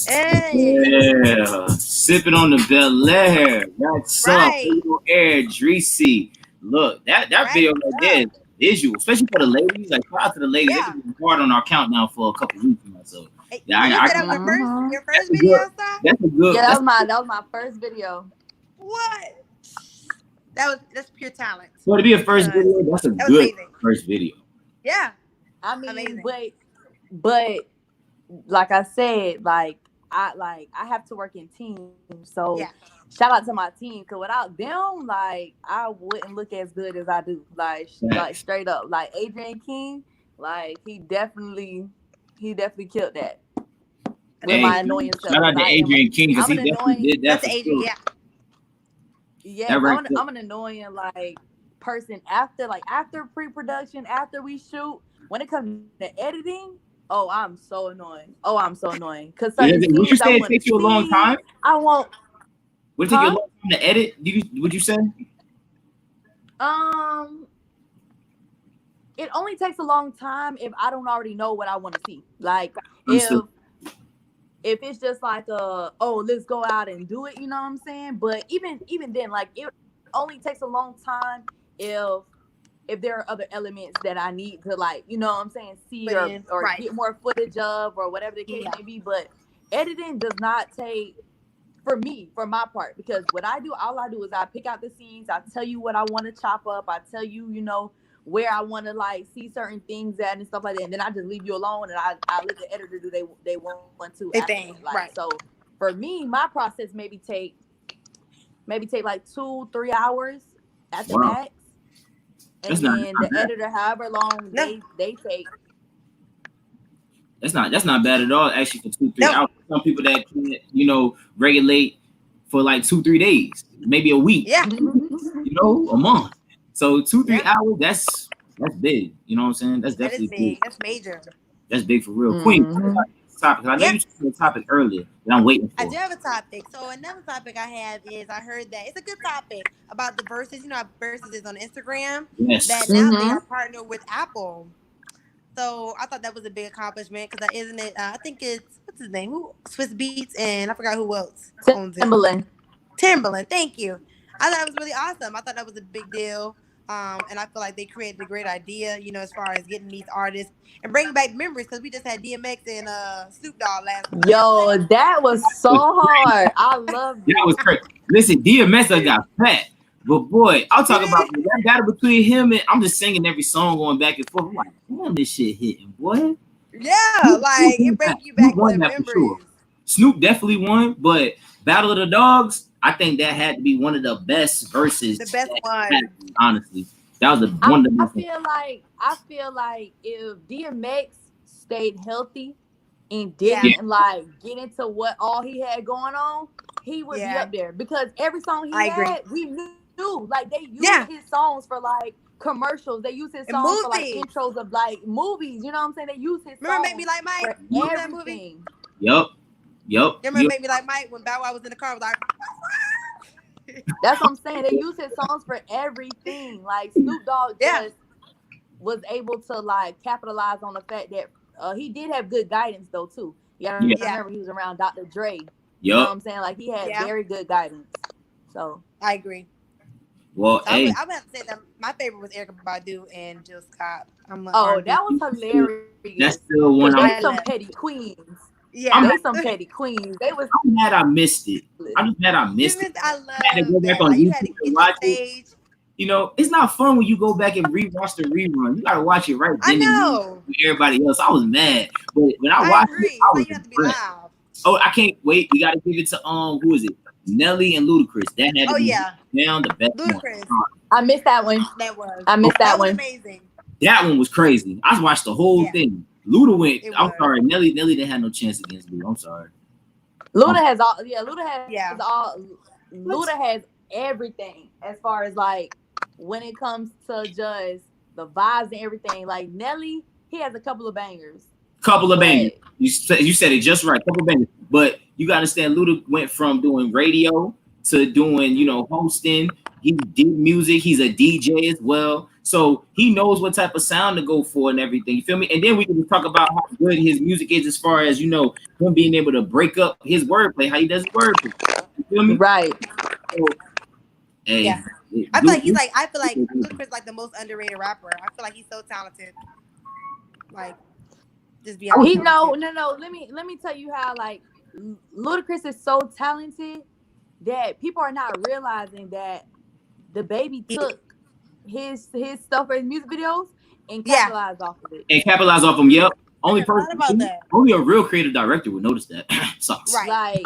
Hey. Yeah, sipping on the Bel Air. That's Right. up. Air, Dreesy. Look, that video right there is visual, especially for the ladies. Like, shout out to the ladies. Yeah. They've been hard on our countdown for a couple weeks now. So, yeah, you said that was your first video outside? That's a good. Yeah, that was my first video. What? That's pure talent. So to be a first video, that's a good first video. Yeah. I mean, amazing. but like I said, like I have to work in teams. So shout out to my team, because without them, like I wouldn't look as good as I do. Like straight up. Like Adrian King, like he definitely killed that. With my annoying self. Shout out to Adrian King, because he definitely did that. That's Adrian, yeah, I'm an annoying like person after pre-production, after we shoot. When it comes to editing, I'm so annoying. Because would you say it takes you a long time? I won't. Would it take you a long time to edit? Would you say? It only takes a long time if I don't already know what I want to see. Like if it's just like let's go out and do it, you know what I'm saying? But even then, like it only takes a long time if there are other elements that I need to, like, you know what I'm saying, see or get more footage of, or whatever the case may be. But editing does not take, for me, for my part, because all I do is I pick out the scenes, I tell you what I want to chop up, I tell you, you know, where I want to like see certain things at and stuff like that, and then I just leave you alone and I let the editor do they want to. So for me, my process maybe take like 2-3 hours at the max. And then the editor, however long they take. That's not bad at all, actually, for 2-3 hours. Some people that can't, you know, regulate for like 2-3 days, maybe a week. Yeah. You know, a month. So 2-3 hours, that's big. You know what I'm saying? That's definitely big. That's major. That's big for real. Queen, topic. I know you took the topic earlier that I'm waiting for. I do have a topic. So another topic I have is, I heard that it's a good topic about the Verses. You know how Verses is on Instagram? Yes. That now they are partnered with Apple. So I thought that was a big accomplishment, because isn't it? I think it's, what's his name? Swiss Beats, and I forgot who else owns it. Timberland. Thank you. I thought it was really awesome. I thought that was a big deal. And I feel like they created a great idea, you know, as far as getting these artists and bringing back memories, because we just had DMX and Snoop Dogg last week. Yo, that was so hard. I love it. That was crazy. Listen, DMX got fat, but boy, I'll talk about that battle between him and, I'm just singing every song going back and forth. I'm like, damn, this shit hitting, boy. Yeah, like it brings you back to memories. Sure. Snoop definitely won, but Battle of the Dogs, I think that had to be one of the best verses. The best one. Honestly, that was one of the best. I feel like if DMX stayed healthy and didn't like get into what all he had going on, he would be up there, because every song he had, we knew. Like they used his songs for like commercials. They use his songs for like intros of like movies. You know what I'm saying? They use his songs. Remember Make Me Like Mike? For that movie? Yep. You remember Make Me Like Mike when Bow Wow was in the car? Was like, that's what I'm saying. They use his songs for everything. Like Snoop Dogg just was able to like capitalize on the fact that he did have good guidance though too. I remember he was around Dr. Dre. You know what I'm saying? Like he had very good guidance. So I agree. Well, I would have to say that my favorite was Erykah Badu and Jill Scott. That was hilarious. That's still one. They some petty queens. Yeah, they some petty queens. They was. I'm mad I missed it. I'm just mad I missed it. I love I had to go back on YouTube and watch it. You know, it's not fun when you go back and rewatch the rerun. You gotta watch it right then. I know. With everybody else, I was mad, but when I watched it, I was impressed. Oh, I can't wait. We gotta give it to who is it? Nelly and Ludacris. That had to be down the best Ludacris. one. I missed that one. I missed that one. Amazing. That one was crazy. I watched the whole thing. Luda went. I'm sorry, Nelly didn't have no chance against Luda. I'm sorry. Luda has all. Yeah, Luda has all. Luda has everything as far as like when it comes to just the vibes and everything. Like Nelly, he has a couple of bangers. Bangers. You said it just right. Couple of bangers. But you gotta understand, Luda went from doing radio to doing, you know, hosting. He did music. He's a DJ as well. So he knows what type of sound to go for and everything. You feel me? And then we can talk about how good his music is as far as, you know, him being able to break up his wordplay, how he does his wordplay. You feel me? Right. So, hey, yeah. I feel like Ludacris like the most underrated rapper. I feel like he's so talented. Like, just be honest. No. Let me tell you how like Ludacris is so talented that people are not realizing that the baby took his stuff for his music videos and capitalized off of it. And capitalize off him. Yep. Only person, about that. Only a real creative director would notice that. Sockx. Right.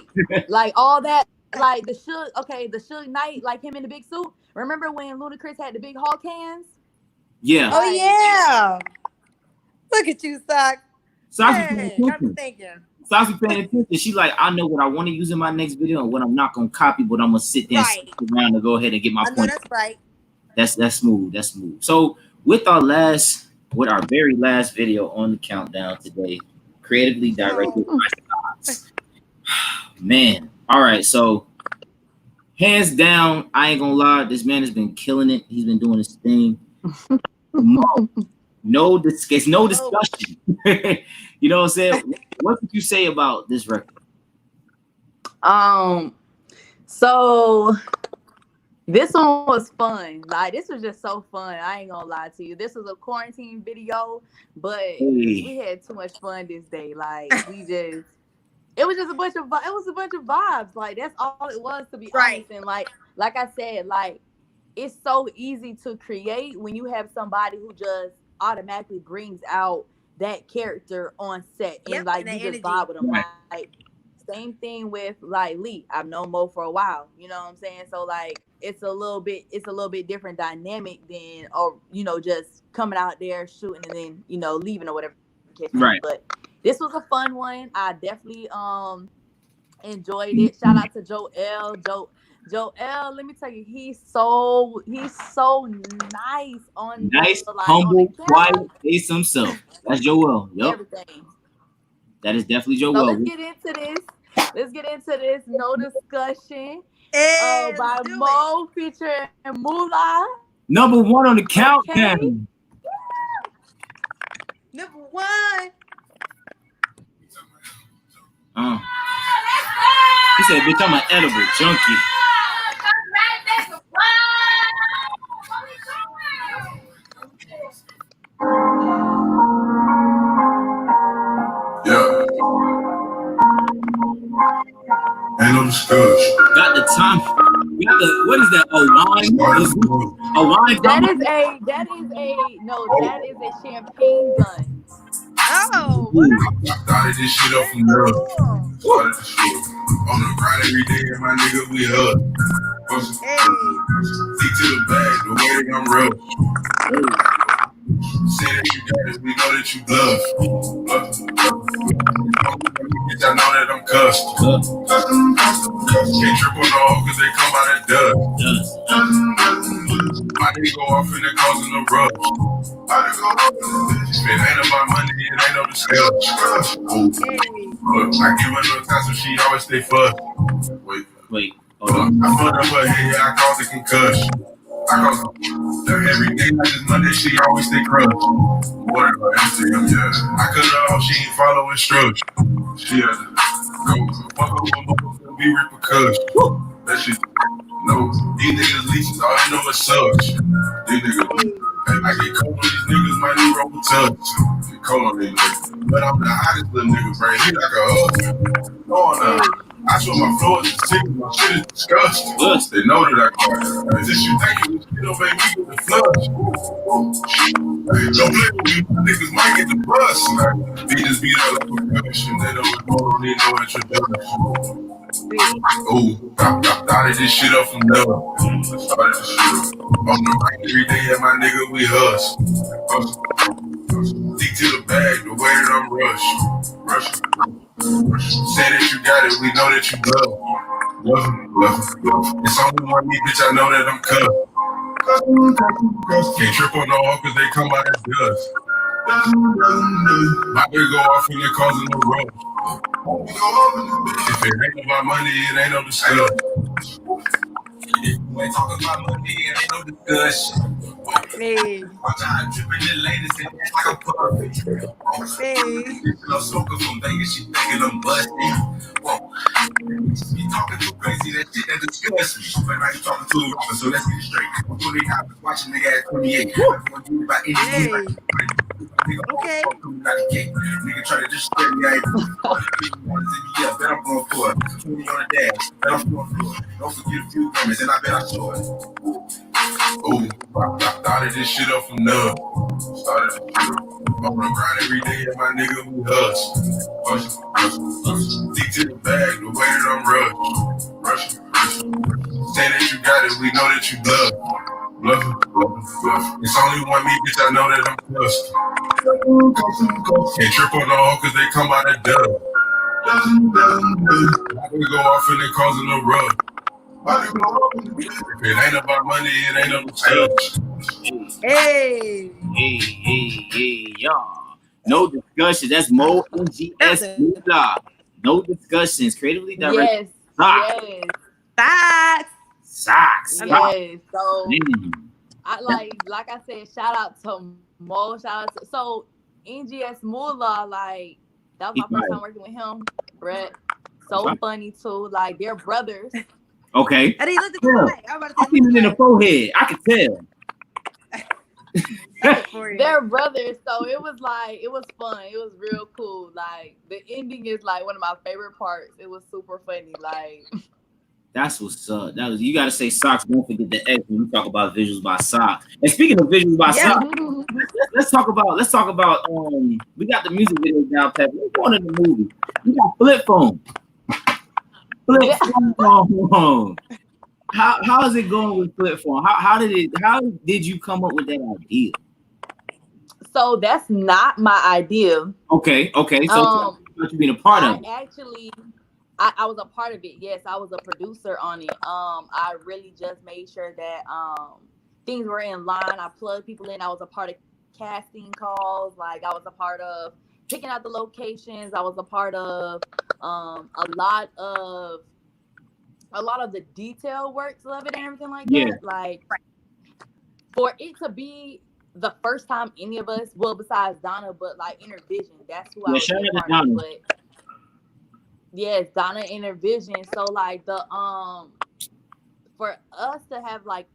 Like all that, like the Suge Knight, like him in the big suit. Remember when Ludacris had the big Hulk hands? Yeah. Oh yeah. Look at you, Sockx. Sockx I'm thinking. Sockx paying attention. She like, I know what I want to use in my next video and what I'm not gonna copy, but I'm gonna sit there and sit around to go ahead and get my point. That's right. That's smooth. That's smooth. So with our very last video on the countdown today, creatively directed by Sockx. Man, all right. So hands down, I ain't gonna lie, this man has been killing it. He's been doing his thing. No discussion. You know what I'm saying? What did you say about this record? So this one was fun. Like, this was just so fun. I ain't gonna lie to you. This was a quarantine video, but we had too much fun this day. Like, it was just a bunch of vibes. Like, that's all it was, to be honest. And like I said, like, it's so easy to create when you have somebody who just automatically brings out that character on set, and like you just vibe with them. Like, same thing with like Lee. I've known Mo for a while. You know what I'm saying? So like, it's a little bit different dynamic than, or you know, just coming out there shooting and then, you know, leaving or whatever. Right. But this was a fun one. I definitely enjoyed it. Shout out to Joel, let me tell you, he's so nice on nice, the, humble, quiet, face himself. That's Joel. Yep. Everything. That is definitely Joel. So let's get into this. No discussion. By Mo featuring Moolah. Number 1 on the countdown. Number 1. He said, bitch, I'm an edible junkie. Yeah. Ain't no discussion. Got the time. What is that? A wine? A wine? That is a champagne gun. Oh, started this shit up from there. Started this shit on the grind every day, and my nigga we hug. Stick to the bag, the way that I'm rough. Say that you got it, we know that you bluff. Bitch, I know that I'm cussed. Can't trip on the hoe cause they come out of dust. My nigga go off and they causing a rush. If it ain't about money, it ain't no discussion. I give her no time so she always stay fucked. Wait. I fucked up her head, I caused a concussion. I caused every day like this Monday, she always stay crushed. Whatever, MCM, yeah. I cut her off, she ain't follow instructions. She had to go fuck up with motherfucker, be repercussions. That shit, no. These niggas leeches, all I know is sucks. These niggas, I get cold on these niggas, my new roll touch. Get cold on these niggas. But I'm the hottest little nigga, brain. He like a hug. Oh, I swear my floor is sick, my shit is disgusting. They know that I got it. Is this you thinking this shit don't make me go to flush? Don't play with me, niggas might get the bus. Beat this beat out like percussion. They don't need no introduction. Ooh, started this shit up from there. Started this shit on the mic every day, and my nigga we hustle. Stick to the bag, the way that I'm rushing. Say that you got it, we know that you love. It's only one me, bitch, I know that I'm cut. Can't trip on the hoe cause they come out of dust. My nigga go off when they're causing a rush. If it ain't about money, it ain't no discussion. They talking about money and ain't no discussion. Hey. Watch out, dripping the latest and act like a puppy. Hey. No Sockx from Vegas, she thinking I'm busting. Whoa. She talking too crazy, that shit that disgusts me. But now you talking to a rapper, so let's get it straight. I'm 20 hours watching nigga at 28. I'm do about any Hey. Okay. Nigga try to just scare me. I ain't yeah, bet I'm going for it. 20 on the dash, bet I'm going for it. Don't forget a few comments, and I bet I saw it. Ooh, I started this shit up from none. Started I'm on the grind every day, and my nigga who hustle. Deep to the bag, the way that I'm rushing. Say that you got it, we know that you bluff. It's only one me, bitch, I know that I'm trust. Can't trip on the hoe cause they come out of dub. We go off and they causing a rub. If it ain't about money, it ain't no stuff. Hey. Hey, y'all. No discussion. That's Mo NGS Moolah. No discussions. Creatively directed. Yes. Sockx. Yes. So I like I said, shout out to Mo. Shout out to so NGS Moolah, like that was my first time working with him. Brett. So funny too. Like they're brothers. Okay. And he looked at the light. I seen it in the forehead. I could tell. They're brothers, so it was fun. It was real cool. Like the ending is like one of my favorite parts. It was super funny. Like that's what's up. You gotta say Sockx. Don't forget the X when we talk about visuals by Sockx. And speaking of visuals by Sockx, let's talk about we got the music video down pat. Let's go into the movie. We got flip phone. Phone. How is it going with flip phone? How did you come up with that idea? So that's not my idea. Okay. So you being a part of it. Actually, I was a part of it. Yes, I was a producer on it. I really just made sure that things were in line. I plugged people in. I was a part of casting calls. Like I was a part of picking out the locations. I was a part of a lot of the detail works of it and everything like that. Like for it to be the first time any of us, well, besides Donna, but like Intervision, that's who I was a part of. But yes, Donna Intervision. So like the for us to have like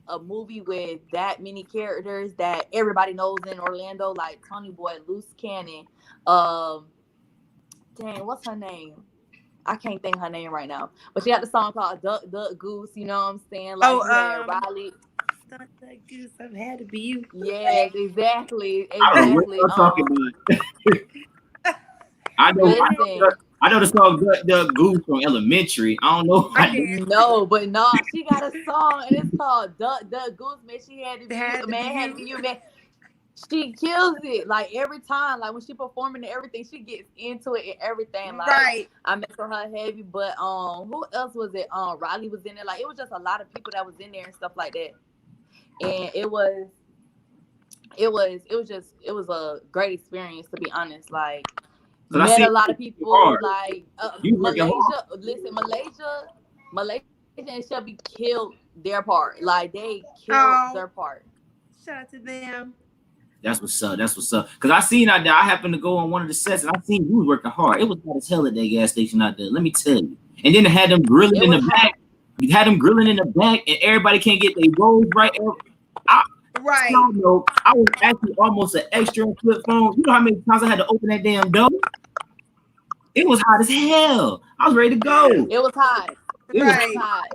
a movie with that many characters that everybody knows in Orlando, like Tony Boy, Loose Cannon, dang, what's her name? I can't think her name right now, but she had the song called Duck Duck Goose. You know what I'm saying? Like Riley. Duck Duck Goose, I've had to be you. Yes, exactly. I know what I'm talking about. I know the song Duck Duck Goose from Elementary. I don't know. No, but no, she got a song and it's called Duck Duck Goose. Man, she had to be you, man. She kills it like every time. Like when she performing and everything, she gets into it and everything. Like I mess with her heavy, but who else was it? Riley was in there. Like it was just a lot of people that was in there and stuff like that. And it was a great experience, to be honest. Like met a lot of people. Like Malaysia. Listen, Malaysia and Shelby killed their part. Like they killed their part. Shout out to them. That's what's up. Because I seen out there, I happened to go on one of the sets and I seen you was working hard. It was hot as hell at that gas station out there. Let me tell you. And then they had them grilling in the back. You had them grilling in the back, and everybody can't get their rolls right. I was actually almost an extra on flip phone. You know how many times I had to open that damn door? It was hot as hell. I was ready to go. It was hot. It was hot.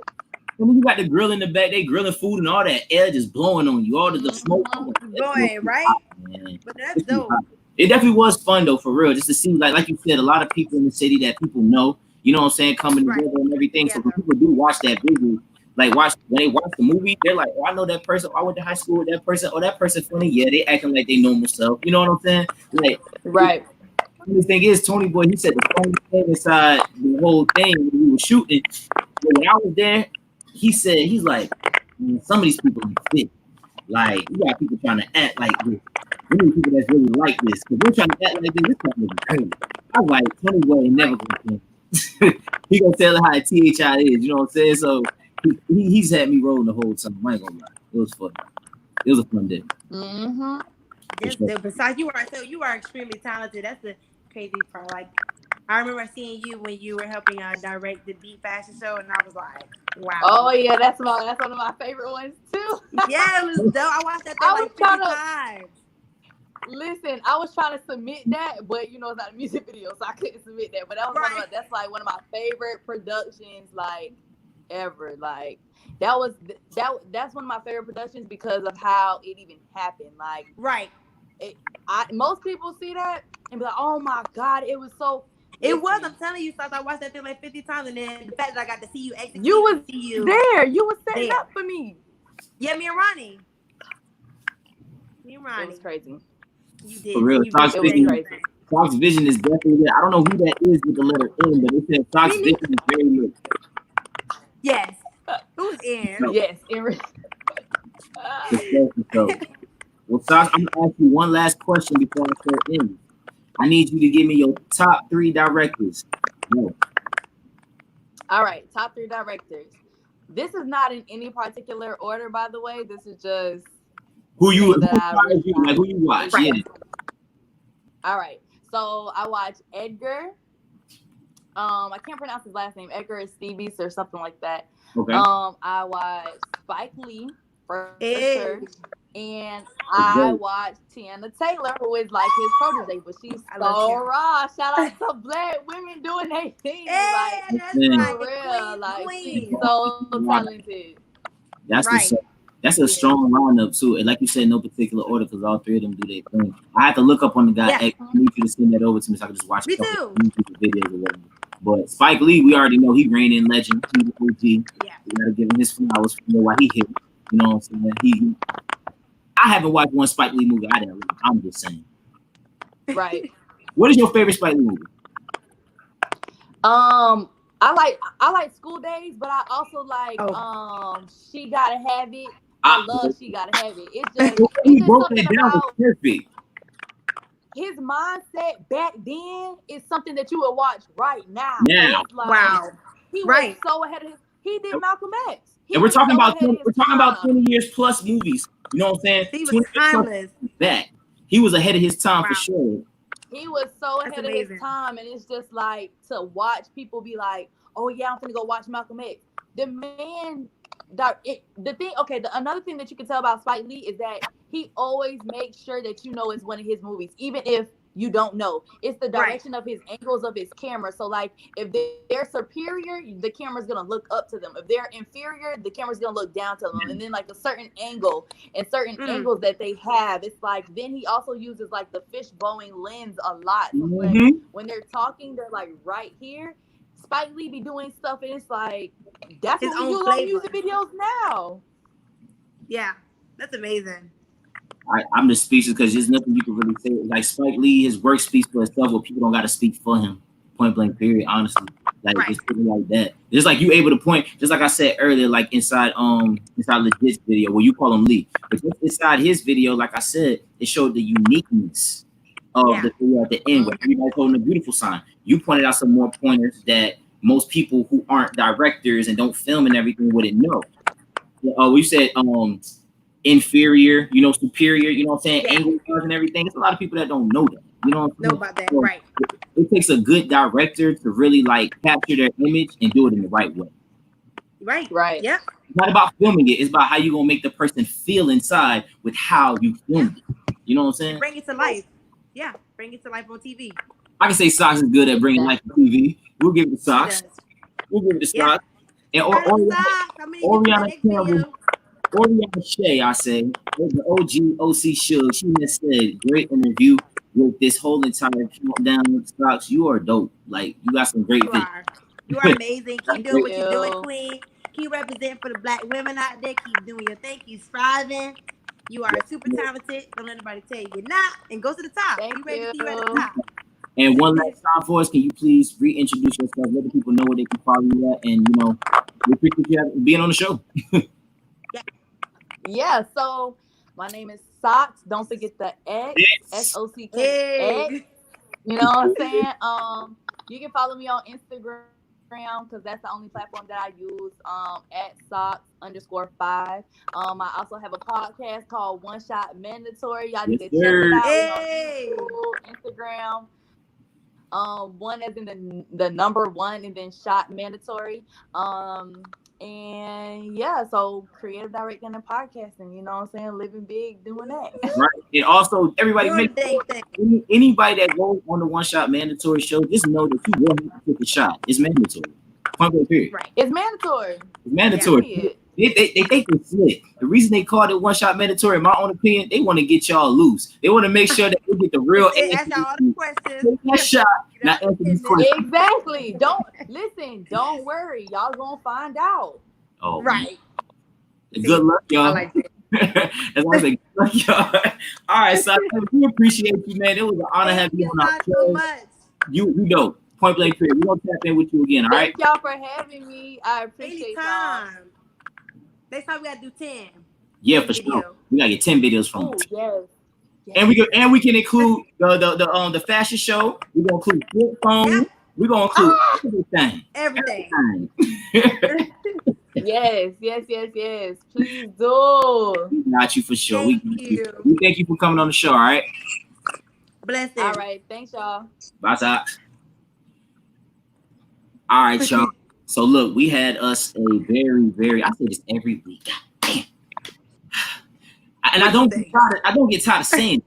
And when you got the grill in the back, they grilling food and all that air just blowing on you. All the smoke blowing, right? But that's dope. It definitely was fun though, for real. Just to see, like you said, a lot of people in the city that people know. You know what I'm saying, coming together and everything. So when people do watch that video, like when they watch the movie, they're like, "Oh, I know that person. I went to high school with that person. Oh, that person funny." Yeah, they acting like they normal self. You know what I'm saying? Like, right. The thing is, Tony Boy, he said the funny thing inside the whole thing when we were shooting. When I was there, he said, he's like, some of these people are fit. Like, you got people trying to act like this. We need people that's really like this. Because we're trying to act like this. This kind of crazy. I was like, Tony Boy ain't never gonna change. He gonna tell her how THI is. You know what I'm saying? So he's had me rolling the whole time. I ain't gonna lie. It was fun. It was a fun day. Mm-hmm. Besides, you are extremely talented. That's the crazy part. Like, I remember seeing you when you were helping direct the Beat Fashion Show, and I was like, wow. Oh yeah, that's one of my favorite ones too. Yeah, it was dope. I watched that thing like 50 times. Listen, I was trying to submit that, but you know it's not a music video, so I couldn't submit that. But that was that's like one of my favorite productions, like ever. Like that's one of my favorite productions because of how it even happened. Like most people see that and be like, oh my God, it was so. It was. I'm telling you, I watched that thing like 50 times, and then the fact that I got to see you execute, you was there. You was setting up for me. Yeah, me and Ronnie. It was crazy. You did. For real, Sockx Vision is definitely there. I don't know who that is with the letter N, but it says Sockx Vision is very lit. Yes. Who's in? Yes. Well, Sockx, I'm gonna ask you one last question before I start in. I need you to give me your top 3 directors. No. All right, top 3 directors. This is not in any particular order, by the way. This is just who you watch. Right. Yeah. All right. So I watch Edgar. I can't pronounce his last name. Edgar Stevens or something like that. Okay. I watch Spike Lee for sure. And I watch Tiana Taylor, who is like his protege, but she's so raw. Shout out to Black women doing their thing. That's for real. Like she's so talented. That's a strong lineup too. And like you said, no particular order because all 3 of them do their thing. I have to look up on the guy. I need you to send that over to me so I can just watch videos or whatever. But Spike Lee, we already know he reigning legend. He's an OG. Yeah. We gotta give him his flowers for why he hit. You know what I'm saying? I haven't watched one Spike Lee movie. I'm just saying. Right. What is your favorite Spike Lee movie? I like School Days, but I also like She Gotta Have It. I love She Gotta Have It. It's just he broke that down was perfect. His mindset back then is something that you would watch right now. Yeah. Wow. He was so ahead of his. He did Malcolm X. And we're talking about 20 years plus movies. You know what I'm saying? He was timeless. Back. He was ahead of his time for sure. He was so ahead of his time, and it's just like to watch people be like, "Oh yeah, I'm gonna go watch Malcolm X." The man, another thing that you can tell about Spike Lee is that he always makes sure that you know it's one of his movies, even if you don't know. It's the direction of his angles of his camera. So like if they're superior, the camera's gonna look up to them. If they're inferior, the camera's gonna look down to them. And then like a certain angle and certain angles that they have, it's like then he also uses like the fishbone lens a lot. So when they're talking, they're like right here. Spike Lee be doing stuff and it's like that's what we use on music videos now. Yeah, that's amazing. I'm just speechless because there's nothing you can really say. Like Spike Lee, his work speaks for itself, where people don't got to speak for him. Point blank, period. Honestly, like it's really like that. Just like you able to point, just like I said earlier, like inside Legit's video where you call him Lee, but just inside his video, like I said, it showed the uniqueness of the video at the end where everybody's holding a beautiful sign. You pointed out some more pointers that most people who aren't directors and don't film and everything wouldn't know. We said inferior, superior, you know what I'm saying, angle and everything. There's a lot of people that don't know that. You know what I'm saying? Know about that, right? It takes a good director to really like capture their image and do it in the right way. Right. Yeah. It's not about filming it. It's about how you gonna make the person feel inside with how you film it. You know what I'm saying? Bring it to life. Yeah, bring it to life on TV. I can say Sockx is good at bringing life to TV. We'll give it to Sockx. We'll give it to Sockx. And Oriana Campbell. Oriana Shea, I say, the OC Suge, she just said, great interview with this whole entire countdown with Sockx. You are dope. Like, you got some great videos. You are amazing. Keep doing what you're doing, Queen. Keep representing for the Black women out there. Keep doing your thing. Keep striving. You are super talented. Don't let anybody tell you you're not. And go to the top. Thank you ready to you. see you at the top. And one last time for us, can you please reintroduce yourself? Let the people know where they can follow you at. And, we appreciate you being on the show. Yeah, so my name is Sockx. Don't forget the X, SOCK. You know what I'm saying? You can follow me on Instagram Instagram because that's the only platform that I use. At Sockx_5. I also have a podcast called One Shot Mandatory. Y'all need Yes, to check it sir. out. Hey. On Instagram. One as in the number one and then shot mandatory. And yeah, so creative directing and podcasting, you know what I'm saying? Living big, doing that. Right. And also everybody Doing make anybody that goes on the One Shot Mandatory show, just know that you will have to take a shot. It's mandatory. Point blank period. Right. It's mandatory. It's mandatory. Yeah. They think it's slick. The reason they called it One Shot Mandatory, in my own opinion, they want to get y'all loose. They want to make sure that they get the real Ask all the questions. Take that shot. Now answer these questions. Exactly. Don't worry. Y'all gonna find out. Oh, right. Good luck, y'all. I like that. As I say, good luck, y'all. All right, so we appreciate you, man. It was an honor having you on our show. So much. You know, point blank period. We're gonna tap in with you again, all right? Thank y'all for having me. I appreciate y'all. Next time we gotta do 10. Yeah, for sure. We gotta get 10 videos from you. Yes. And we can include the fashion show. We're gonna include flip phone. Yep. We're gonna include everything. Yes. Please do. We got you for sure. We thank you for coming on the show, all right? Bless it. All right, thanks, y'all. Bye, Sockx. All right, y'all. So look, we had us a very, I say this every week. God damn. And I don't get tired of saying it,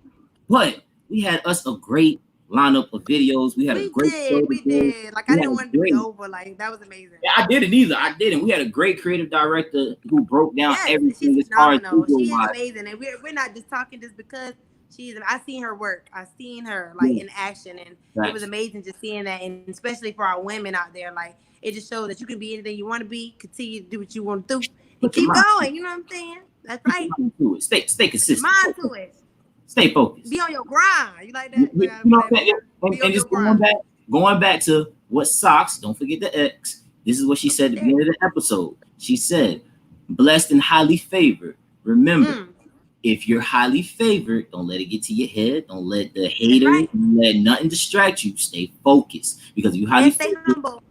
but we had us a great lineup of videos. We had a great show. We did. Like, I didn't want it to be over. Like, that was amazing. Yeah, I didn't either. I didn't. We had a great creative director who broke down everything as far as she is amazing. And we're not just talking just because I seen her work. I seen her like in action, and it was amazing just seeing that. And especially for our women out there, like, it just shows that you can be anything you want to be, continue to do what you want to do, and keep going. You know what I'm saying? That's right. Stay consistent. Mind to it. Stay focused. Be on your grind. You like that? You know what I'm saying? And just going back to what Sockx, don't forget the X. This is what she said at the beginning of the episode. She said, blessed and highly favored. Remember, if you're highly favored, don't let it get to your head. Don't let the haters, don't let nothing distract you. Stay focused. Because you highly favored. Humble.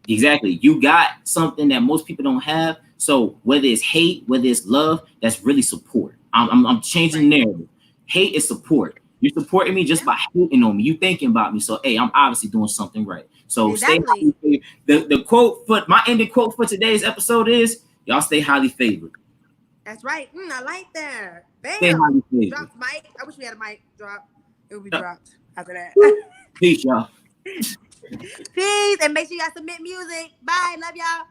Exactly. You got something that most people don't have. So whether it's hate, whether it's love, that's really support. I'm changing the narrative. Hate is support. You're supporting me just by hating on me. You thinking about me. So, hey, I'm obviously doing something right. So stay highly favored. The quote for my ending quote for today's episode is, y'all stay highly favored. That's right. I like that. Bam. Stay highly favored. Drop the mic. I wish we had a mic drop. It would be dropped after that. Peace, y'all. Peace. And make sure y'all submit music. Bye. Love y'all.